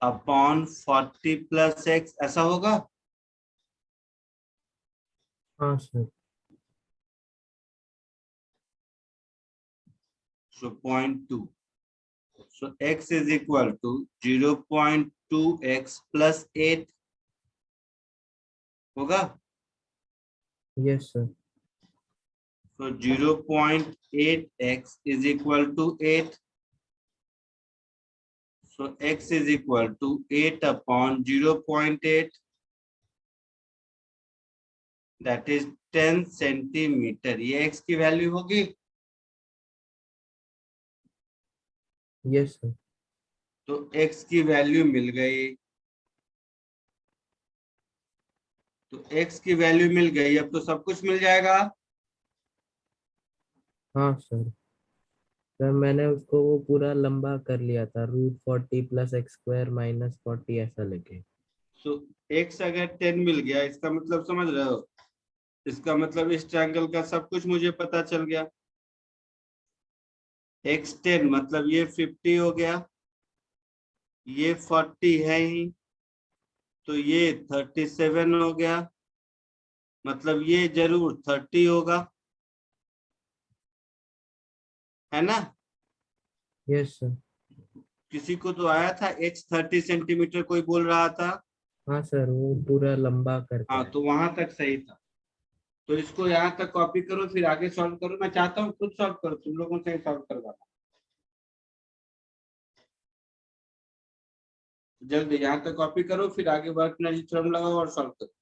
अपॉन 40 प्लस x, ऐसा होगा। हाँ sir. So 0.2, so x is equal to 0.2x plus 8 होगा। Yes sir. So 0.8x is equal to 8. So x is equal to 8 upon 0.8, that is 10 centimetre. ये x की वैल्यू होगी। Yes sir. तो x की value मिल गई, तो x की value मिल गई, अब तो सब कुछ मिल जाएगा। हाँ सर। सर मैंने उसको वो पूरा लंबा कर लिया था, √40 प्लस एक्स स्क्वायर माइनस 40 ऐसा लेके। सो x अगर 10 मिल गया, इसका मतलब समझ रहे हो, इसका मतलब इस ट्रायंगल का सब कुछ मुझे पता चल गया। x 10 मतलब ये 50 हो गया, ये 40 है ही, तो ये 37 हो गया, मतलब ये जरूर 30 होगा, है ना? Yes sir. किसी को तो आया था x 30 सेंटीमीटर, कोई बोल रहा था। हाँ सर, वो पूरा लंबा करके हाँ, आया। तो वहां तक सही था। तो इसको यहाँ तक कॉपी करो, फिर आगे सॉल्व करो। मैं चाहता हूँ खुद सॉल्व करो, तुम लोगों से सॉल्व करवाना। जल्दी यहाँ तक कॉपी करो, फिर आगे वर्क एनर्जी थ्योरम लगाओ और सॉल्व करो।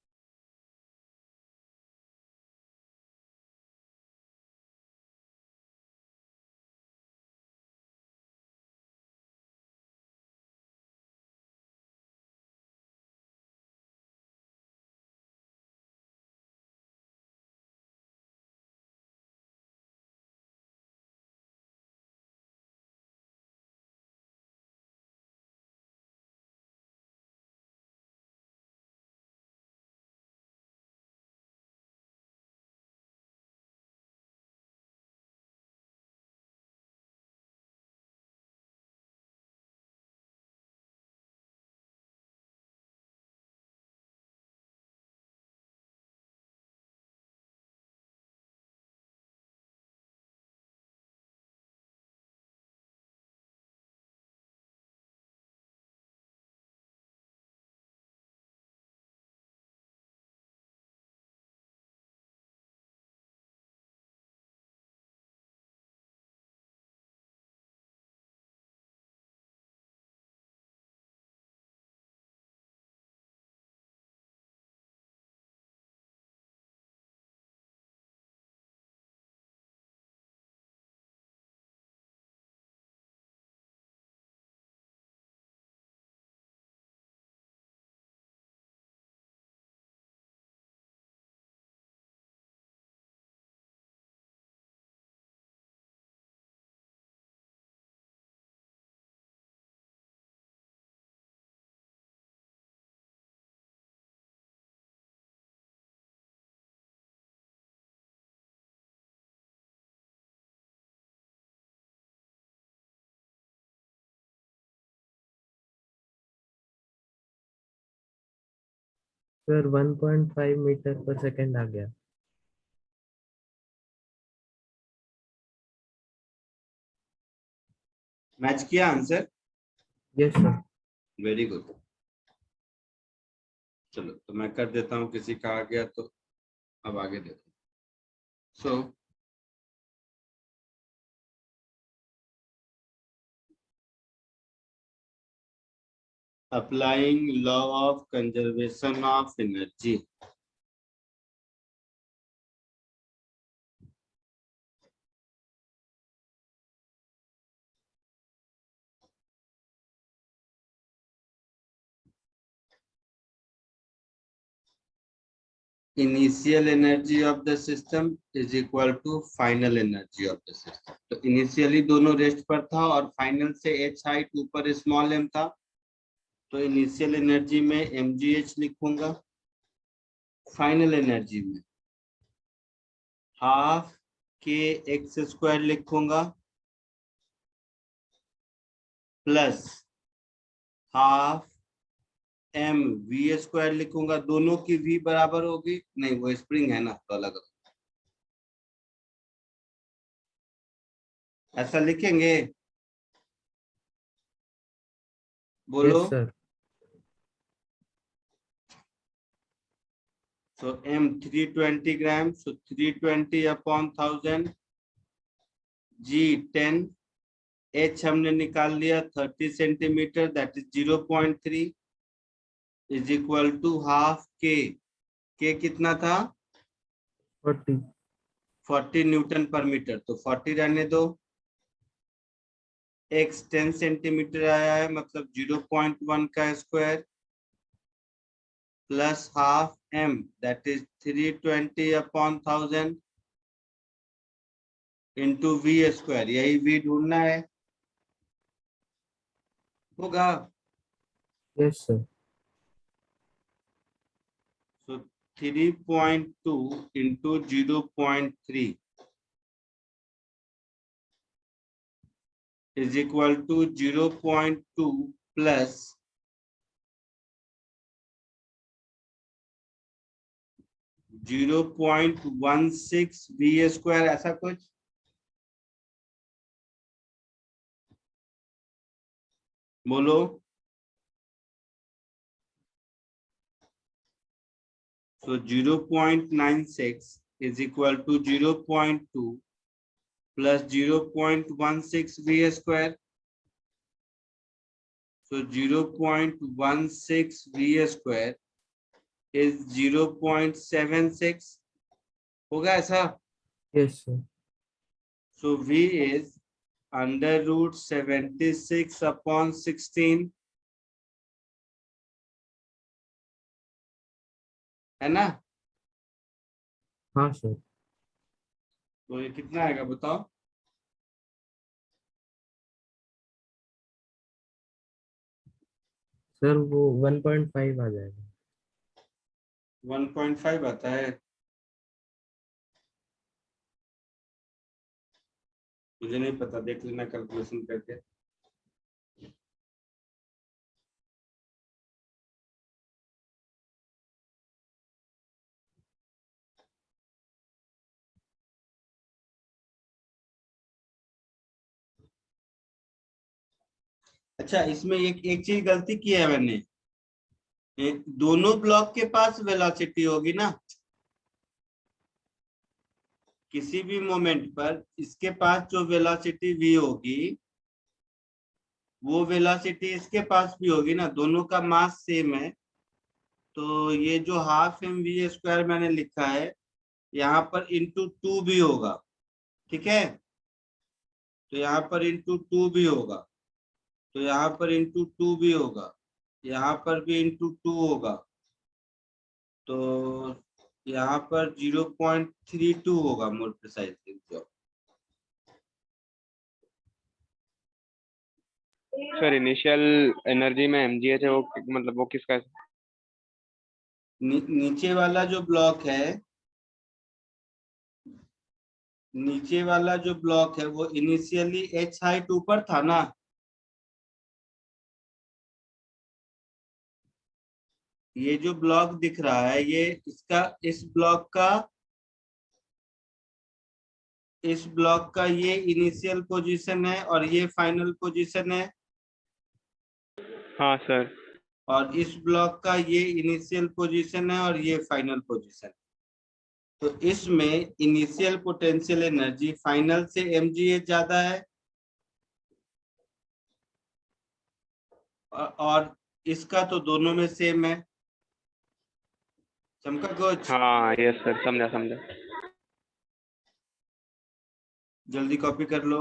सर 1.5 मीटर पर सेकंड आ गया। मैच किया answer? Yes sir. Very good. चलो तो मैं कर देता हूँ, किसी का आ गया तो अब आगे देखो। सो applying law of conservation of energy. Initial energy of the system is equal to final energy of the system. तो इनिशियली दोनों रेस्ट पर था और फाइनल से h हाइट ऊपर स्मॉल m था, तो इनिशियल एनर्जी में mgh लिखूंगा, फाइनल एनर्जी में हाफ के एक्स स्क्वायर लिखूंगा plus half m v square लिखूंगा। दोनों की v बराबर होगी, नहीं वो स्प्रिंग है ना तो अलग अलग, ऐसा लिखेंगे। बोलो। Yes sir. So m 320 ग्राम, so 320 upon 1000, g 10, h हमने निकाल लिया 30 centimetre, that is 0.3 is equal to half k कितना था? 40। 40 न्यूटन पर मीटर, तो 40 रहने दो। x 10 सेंटीमीटर आया है, मतलब 0.1 का square plus half m that is 320 upon 1000 into v square, यही v ढूंढना है, होगा। Yes sir. So 3.2 into 0.3 is equal to 0.2 plus 0.16 v square, ऐसा कुछ। बोलो। So 0.96 is equal to 0.2 plus 0.16 v square. So 0.16 v square is 0.76, होगा ऐसा। Yes sir. So v is under root 76 upon 16, है ना? हाँ सर। तो ये कितना आएगा बताओ? सर वो 1.5 आ जाएगा। 1.5 आता है, मुझे नहीं पता, देख लेना कैलकुलेशन करके। अच्छा, इसमें एक चीज गलती की है मैंने, दोनों ब्लॉक के पास वेलोसिटी होगी ना, किसी भी मोमेंट पर इसके पास जो वेलोसिटी v होगी वो वेलोसिटी इसके पास भी होगी ना, दोनों का मास सेम है। तो ये जो हाफ एम वी स्क्वायर मैंने लिखा है यहाँ पर इंटू 2 भी होगा, ठीक है? तो यहाँ पर इंटू 2 भी होगा, तो यहाँ पर इंटू 2 भी होगा, यहाँ पर भी इंटू 2 होगा, तो यहाँ पर 0.32 होगा more precisely. Sir initial energy में mgh है, वो मतलब वो किसका है? नीचे वाला जो ब्लॉक है, नीचे वाला जो ब्लॉक है वो इनिशियली h हाइट ऊपर था ना, ये जो ब्लॉक दिख रहा है ये इस ब्लॉक का ये इनिशियल पोजीशन है और ये फाइनल पोजीशन है, हाँ सर। और इस ब्लॉक का ये इनिशियल पोजीशन है और ये फाइनल पोजीशन। तो इसमें इनिशियल पोटेंशियल एनर्जी फाइनल से mgh ज्यादा है और इसका तो दोनों में सेम है। चमका कोच? हाँ यस सर, समझा समझा। जल्दी कॉपी कर लो।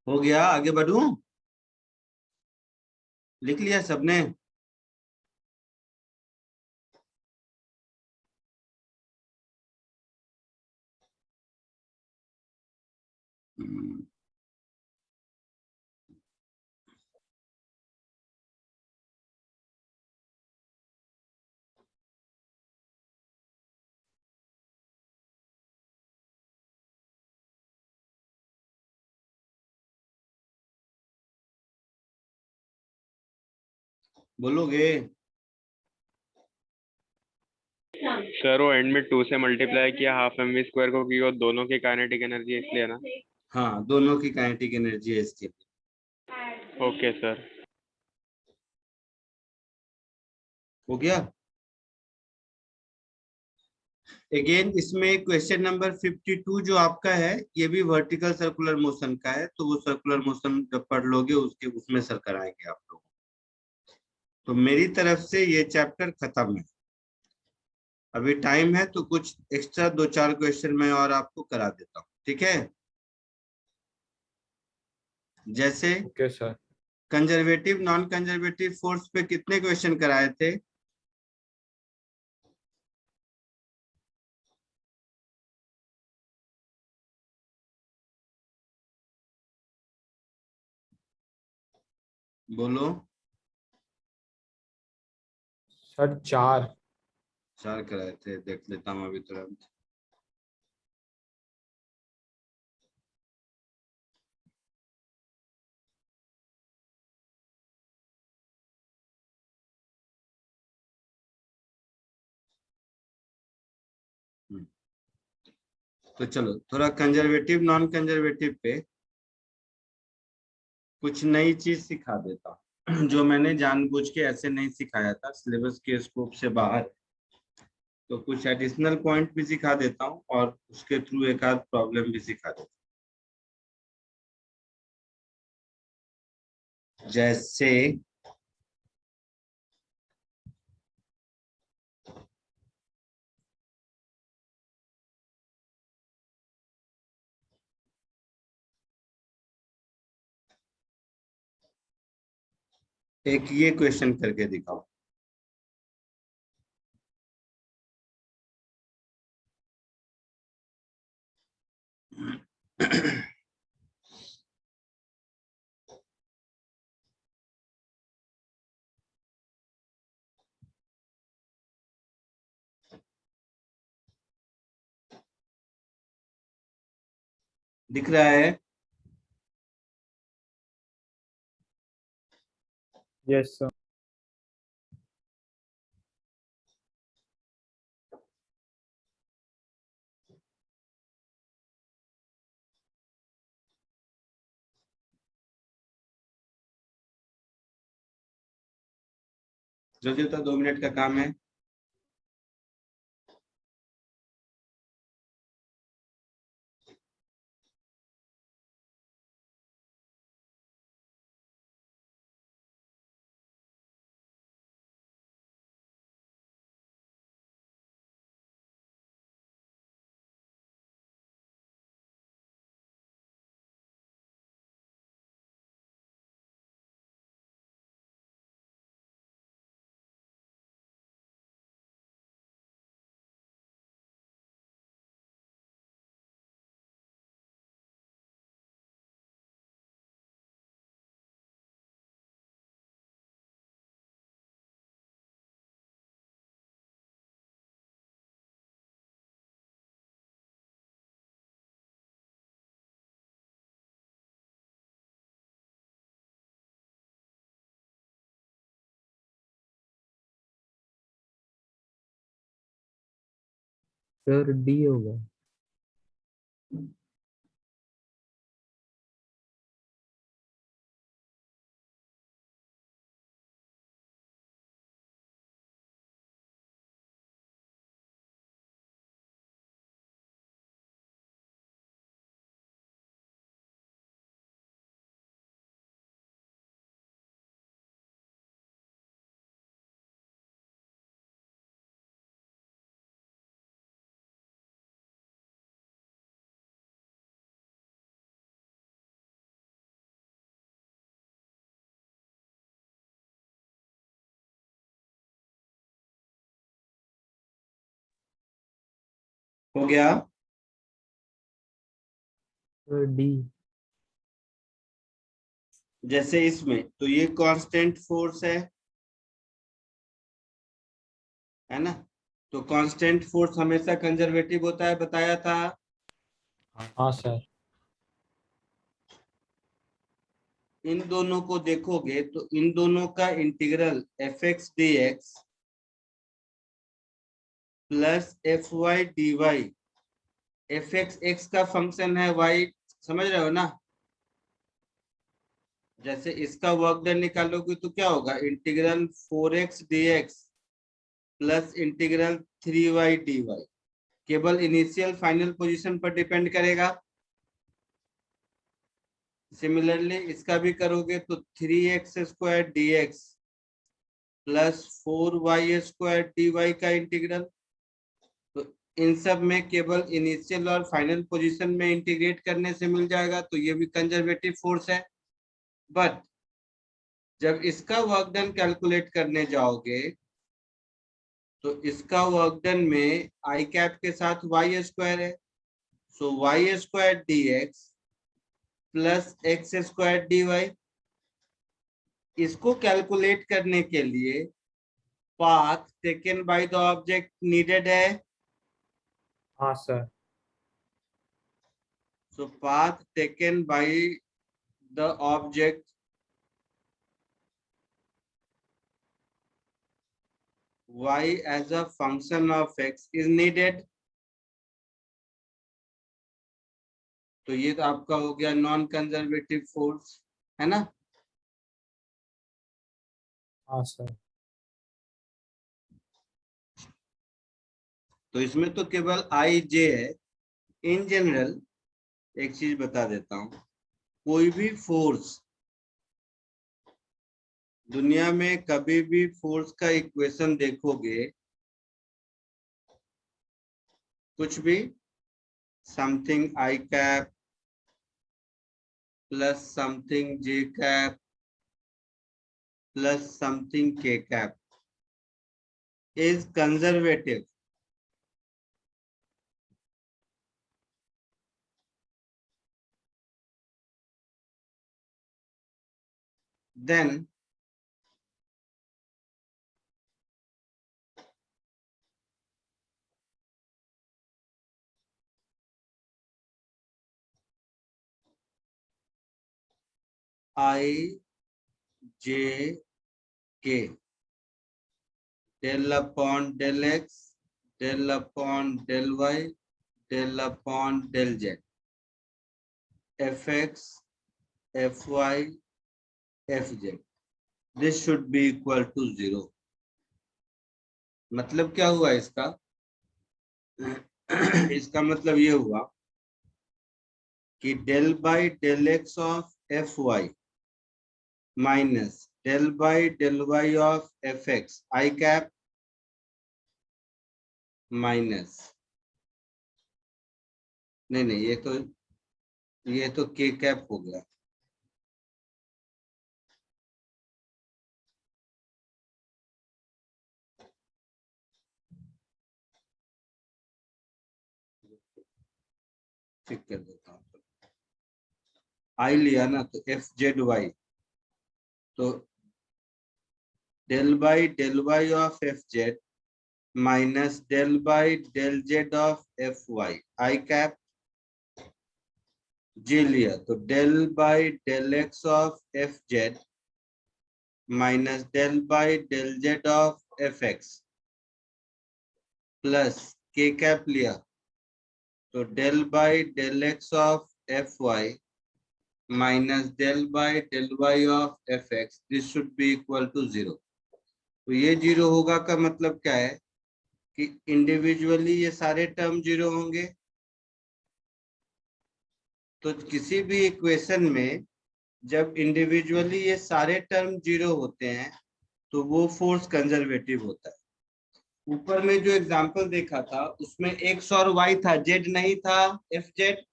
हो गया, आगे बढ़ूं? लिख लिया सबने? बोलोगे? सर वो एंड में 2 से मल्टीप्लाई किया हाफ mv स्क्वायर को, क्योंकि वो दोनों की काइनेटिक एनर्जी इसलिए ना। हाँ, दोनों की काइनेटिक एनर्जी है इसके लिए। Okay sir. हो गया। अगेन इसमें क्वेश्चन नंबर 52 जो आपका है, ये भी वर्टिकल सर्कुलर मोशन का है, तो वो सर्कुलर मोशन जब पढ़ लोगे उसके उसमें सर कराएंगे आप लोग। तो मेरी तरफ से ये चैप्टर खत्म है। अभी टाइम है तो कुछ एक्स्ट्रा 2-4 क्वेश्चन मैं और आपको करा देता हूँ, ठीक है। जैसे okay sir. Conservative non conservative force पे कितने क्वेश्चन कराए थे? बोलो। सर 4। 4 कराए थे, देख लेता हूँ अभी तुरंत। तो चलो थोड़ा कंजर्वेटिव नॉन कंजर्वेटिव पे कुछ नई चीज सिखा देता हूँ जो मैंने जानबूझ के ऐसे नहीं सिखाया था, सिलेबस के स्कोप से बाहर। तो कुछ एडिशनल पॉइंट भी सिखा देता हूँ और उसके थ्रू एक आध प्रॉब्लम भी सिखा देता हूँ। जैसे एक ये क्वेश्चन करके दिखाओ। दिख रहा है? Yes sir. जल्दी होता, 2 मिनट का काम है। सर डी होगा। हो गया? Sir D. जैसे इसमें तो ये कांस्टेंट फोर्स है ना। तो कांस्टेंट फोर्स हमेशा कंजर्वेटिव होता है, बताया था। हाँ सर। इन दोनों को देखोगे तो इन दोनों का integral f x d x plus f y d y, f x x का फंक्शन है, वाई समझ रहे हो ना? जैसे इसका वर्क डन निकालोगे तो क्या होगा, integral 4x dx plus integral 3y dy केवल इनिशियल फाइनल पोजीशन पर डिपेंड करेगा। सिमिलरली इसका भी करोगे तो 3x² dx plus 4y² dy का इंटीग्रल, तो इन सब में केवल इनिशियल और फाइनल पोजीशन में इंटीग्रेट करने से मिल जाएगा, तो ये भी कंजर्वेटिव फोर्स है। बट जब इसका वर्क डन कैलकुलेट करने जाओगे तो इसका वर्क डन में आई कैप के साथ y² है, सो y² dx plus x² dy। इसको कैलकुलेट करने के लिए path taken by the object needed है। हाँ sir. So path taken by the object y as a function of x is needed। तो ये तो आपका हो गया नॉन कंजर्वेटिव फोर्स, है ना? हाँ सर। तो इसमें तो केवल आई जे है। इन जनरल एक चीज बता देता हूं, कोई भी फोर्स दुनिया में कभी भी फोर्स का इक्वेशन देखोगे, कुछ भी something I cap plus something J cap plus something के cap is conservative। Then I J K del upon del x del upon del y del upon del z fx fy fz, this should be equal to 0। मतलब क्या हुआ इसका? इसका मतलब ये हुआ कि del by del x of F Y minus del by del Y of F x i cap minus, नहीं ये तो के कैप हो गया। ठीक कर देता हूँ, आई लिया ना तो एफ जेड वाई, तो del by del Y of F Z minus del by del Z of F Y I cap G लिया, तो del by del x of F Z minus del by del Z of F X plus K cap लिया, तो del by del x of F Y minus del by del Y of F X, this should be equal to 0। तो ये 0 होगा का मतलब क्या है कि इंडिविजुअली ये सारे टर्म 0 होंगे। तो किसी भी इक्वेशन में जब इंडिविजुअली ये सारे टर्म 0 होते हैं तो वो फोर्स कंजर्वेटिव होता है। ऊपर में जो एग्जांपल देखा था उसमें एक्स और वाई था, जेड नहीं था, एफ जेड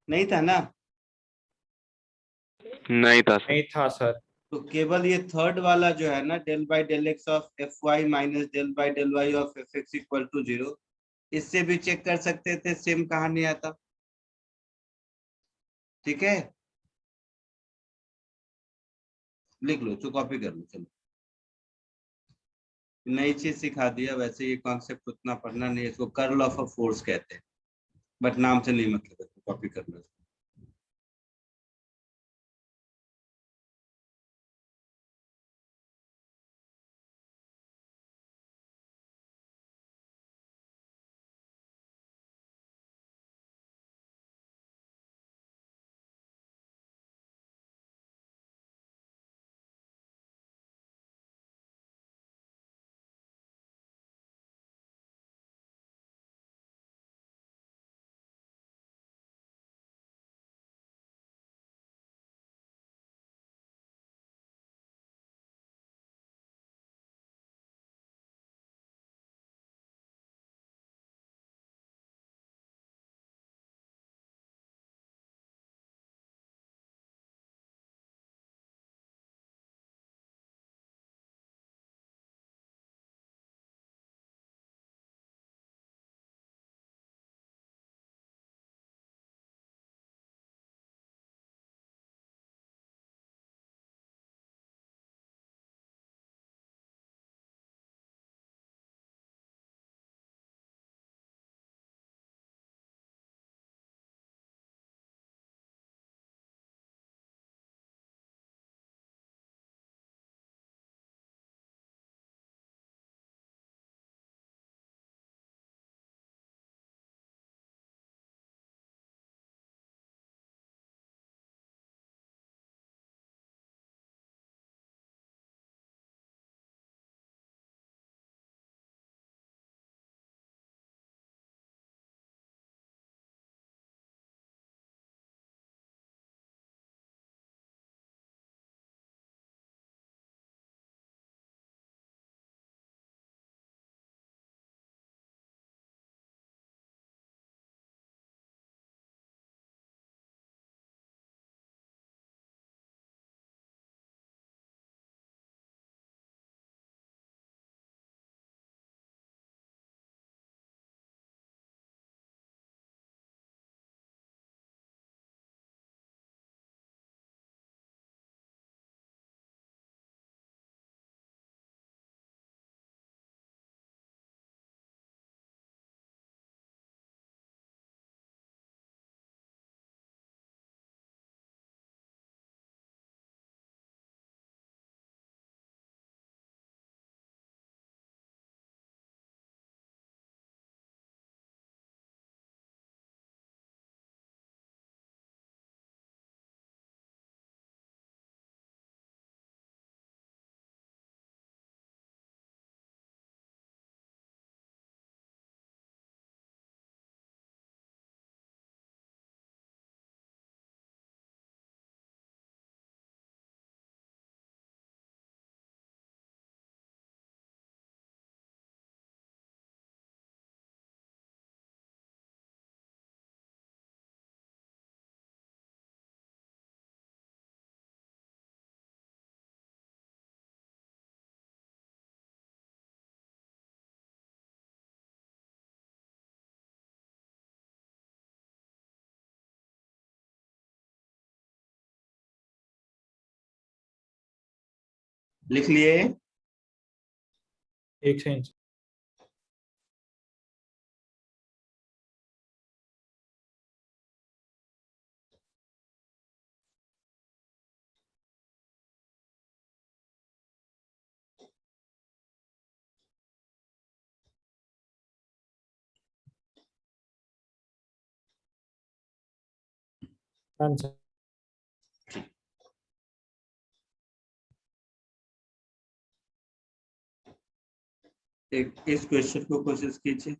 नहीं था ना? नहीं था सर। नहीं था सर। तो केवल ये थर्ड वाला जो है ना, del by del x of F Y minus del by del Y of F x equal to 0, इससे भी चेक कर सकते थे, सेम कहानी आता। ठीक है, लिख लो, तो कॉपी कर लो। चलो, नई चीज सिखा दिया। वैसे ये कॉन्सेप्ट उतना पढ़ना नहीं है, इसको कर्ल ऑफ अ फोर्स कहते हैं, बट नाम से नहीं मतलब है, कॉपी कर लो। लिख लिए? एक सेकंड। आंसर। एक इस क्वेश्चन को कोशिश कीजिए।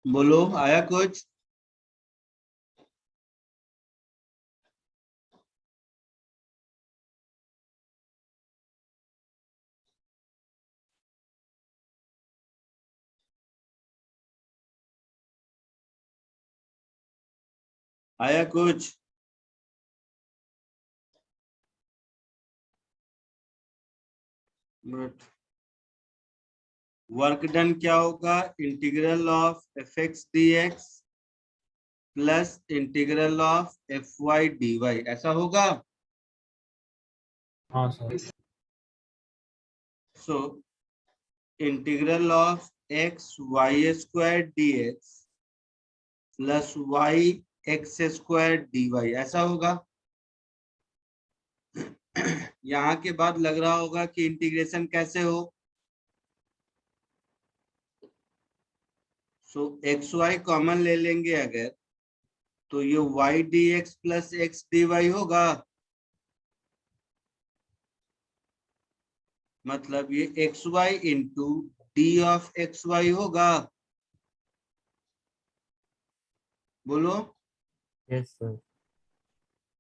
बोलो, आया कुछ? आया कुछ? वर्क डन क्या होगा? Integral of F x d x plus integral of F y d y, ऐसा होगा। हाँ sir. So integral of x Y square d x plus Y x square d y, ऐसा होगा। यहाँ के बाद लग रहा होगा कि इंटीग्रेशन कैसे हो। सो एक्स वाई कॉमन ले लेंगे अगर, तो ये y dx plus x dy होगा, मतलब ये x y into d of x y होगा। बोलो, यस सर।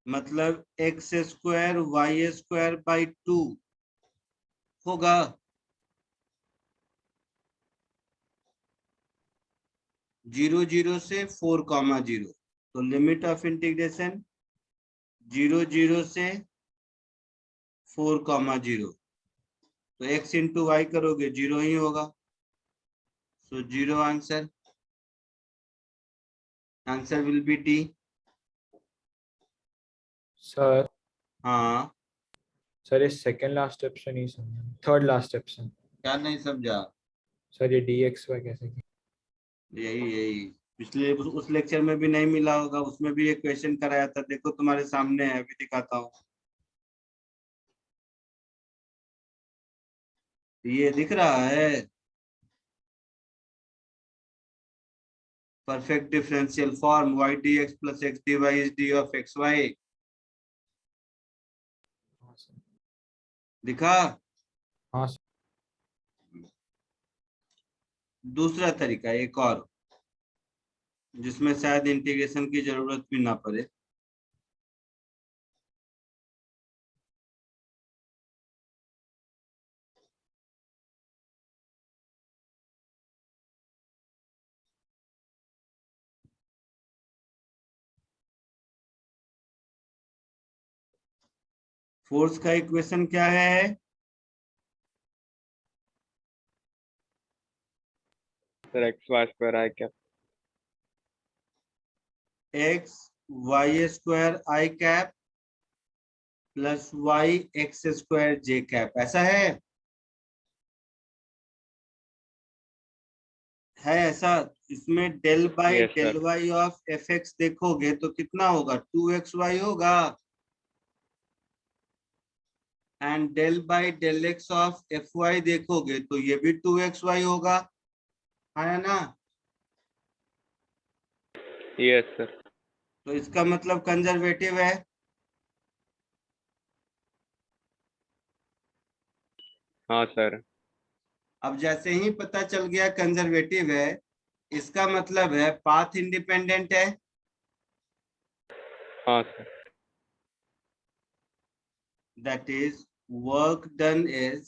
मतलब x square y square by 2 होगा। जीरो जीरो से 4,0, तो लिमिट ऑफ इंटीग्रेशन 0 से 4,0, तो x इंटू वाई करोगे 0 ही होगा। सो 0 answer, answer will be D. Sir हाँ, सर ये सेकंड लास्ट स्टेप से नहीं समझा, थर्ड लास्ट स्टेप से। क्या नहीं समझा? सर ये dxy कैसे की? यही पिछले उस लेक्चर में भी नहीं मिला होगा, उसमें भी एक क्वेश्चन कराया था, देखो तुम्हारे सामने है, अभी दिखाता हूँ। ये दिख रहा है, perfect differential form y dx plus x dy is d of xy। हाँ सर। दिखा? हाँ सर। दूसरा तरीका एक और, जिसमें शायद इंटीग्रेशन की जरूरत भी ना पड़े। फोर्स का इक्वेशन क्या है? Sir X Y square I cap. X Y square I cap plus Y x square J cap, ऐसा है ऐसा। इसमें del by Yes, del sir. Y of F X देखोगे तो कितना होगा? 2xy होगा। And del by del x of F Y देखोगे तो ये भी 2xy होगा, है ना? Yes, sir. तो इसका मतलब कंजर्वेटिव है। हाँ सर। अब जैसे ही पता चल गया कंजर्वेटिव है, इसका मतलब है पाथ इंडिपेंडेंट है। हाँ sir. That is, work done is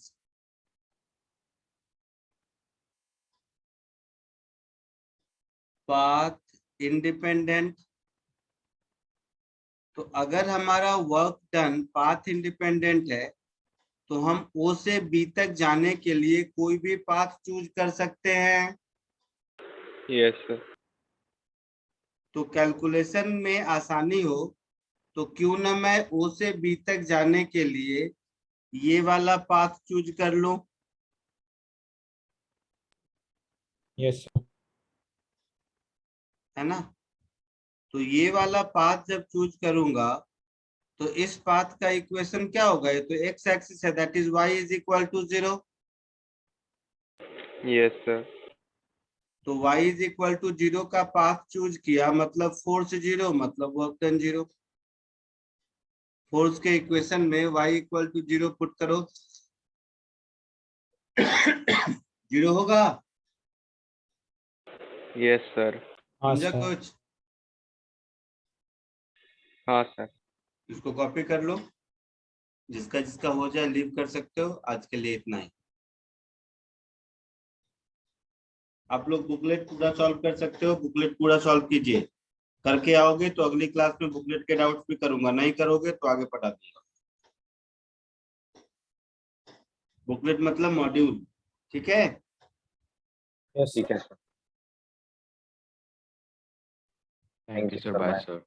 path independent। तो अगर हमारा वर्क डन पाथ इंडिपेंडेंट है, तो हम O से B तक जाने के लिए कोई भी पाथ चूज कर सकते हैं। Yes, sir. तो कैलकुलेशन में आसानी हो तो क्यों ना मैं O से B तक जाने के लिए ये वाला पाथ चूज कर लूं, यस सर। है ना? तो ये वाला पाथ जब चूज करूंगा तो इस पाथ का इक्वेशन क्या होगा? ये तो एक्स एक्सिस है, that is y is equal to 0। Yes, sir. तो y इज इक्वल टू 0 का पाथ चूज किया, मतलब फोर्स 0, मतलब वर्क डन 0। फोर्स के इक्वेशन में y इक्वल टू 0 पुट करो, 0 होगा। Yes, sir. हाँ समझा सर। कुछ? हाँ सर। इसको कॉपी कर लो, जिसका जिसका हो जाए लीव कर सकते हो। आज के लिए इतना ही। आप लोग बुकलेट पूरा सॉल्व कर सकते हो, बुकलेट पूरा सॉल्व कीजिए। करके आओगे तो अगली क्लास में बुकलेट के डाउट्स भी करूंगा, नहीं करोगे तो आगे पढ़ा दूंगा। बुकलेट मतलब मॉड्यूल, ठीक है? यस ठीक है sir. Thank you, sir. Bye, sir.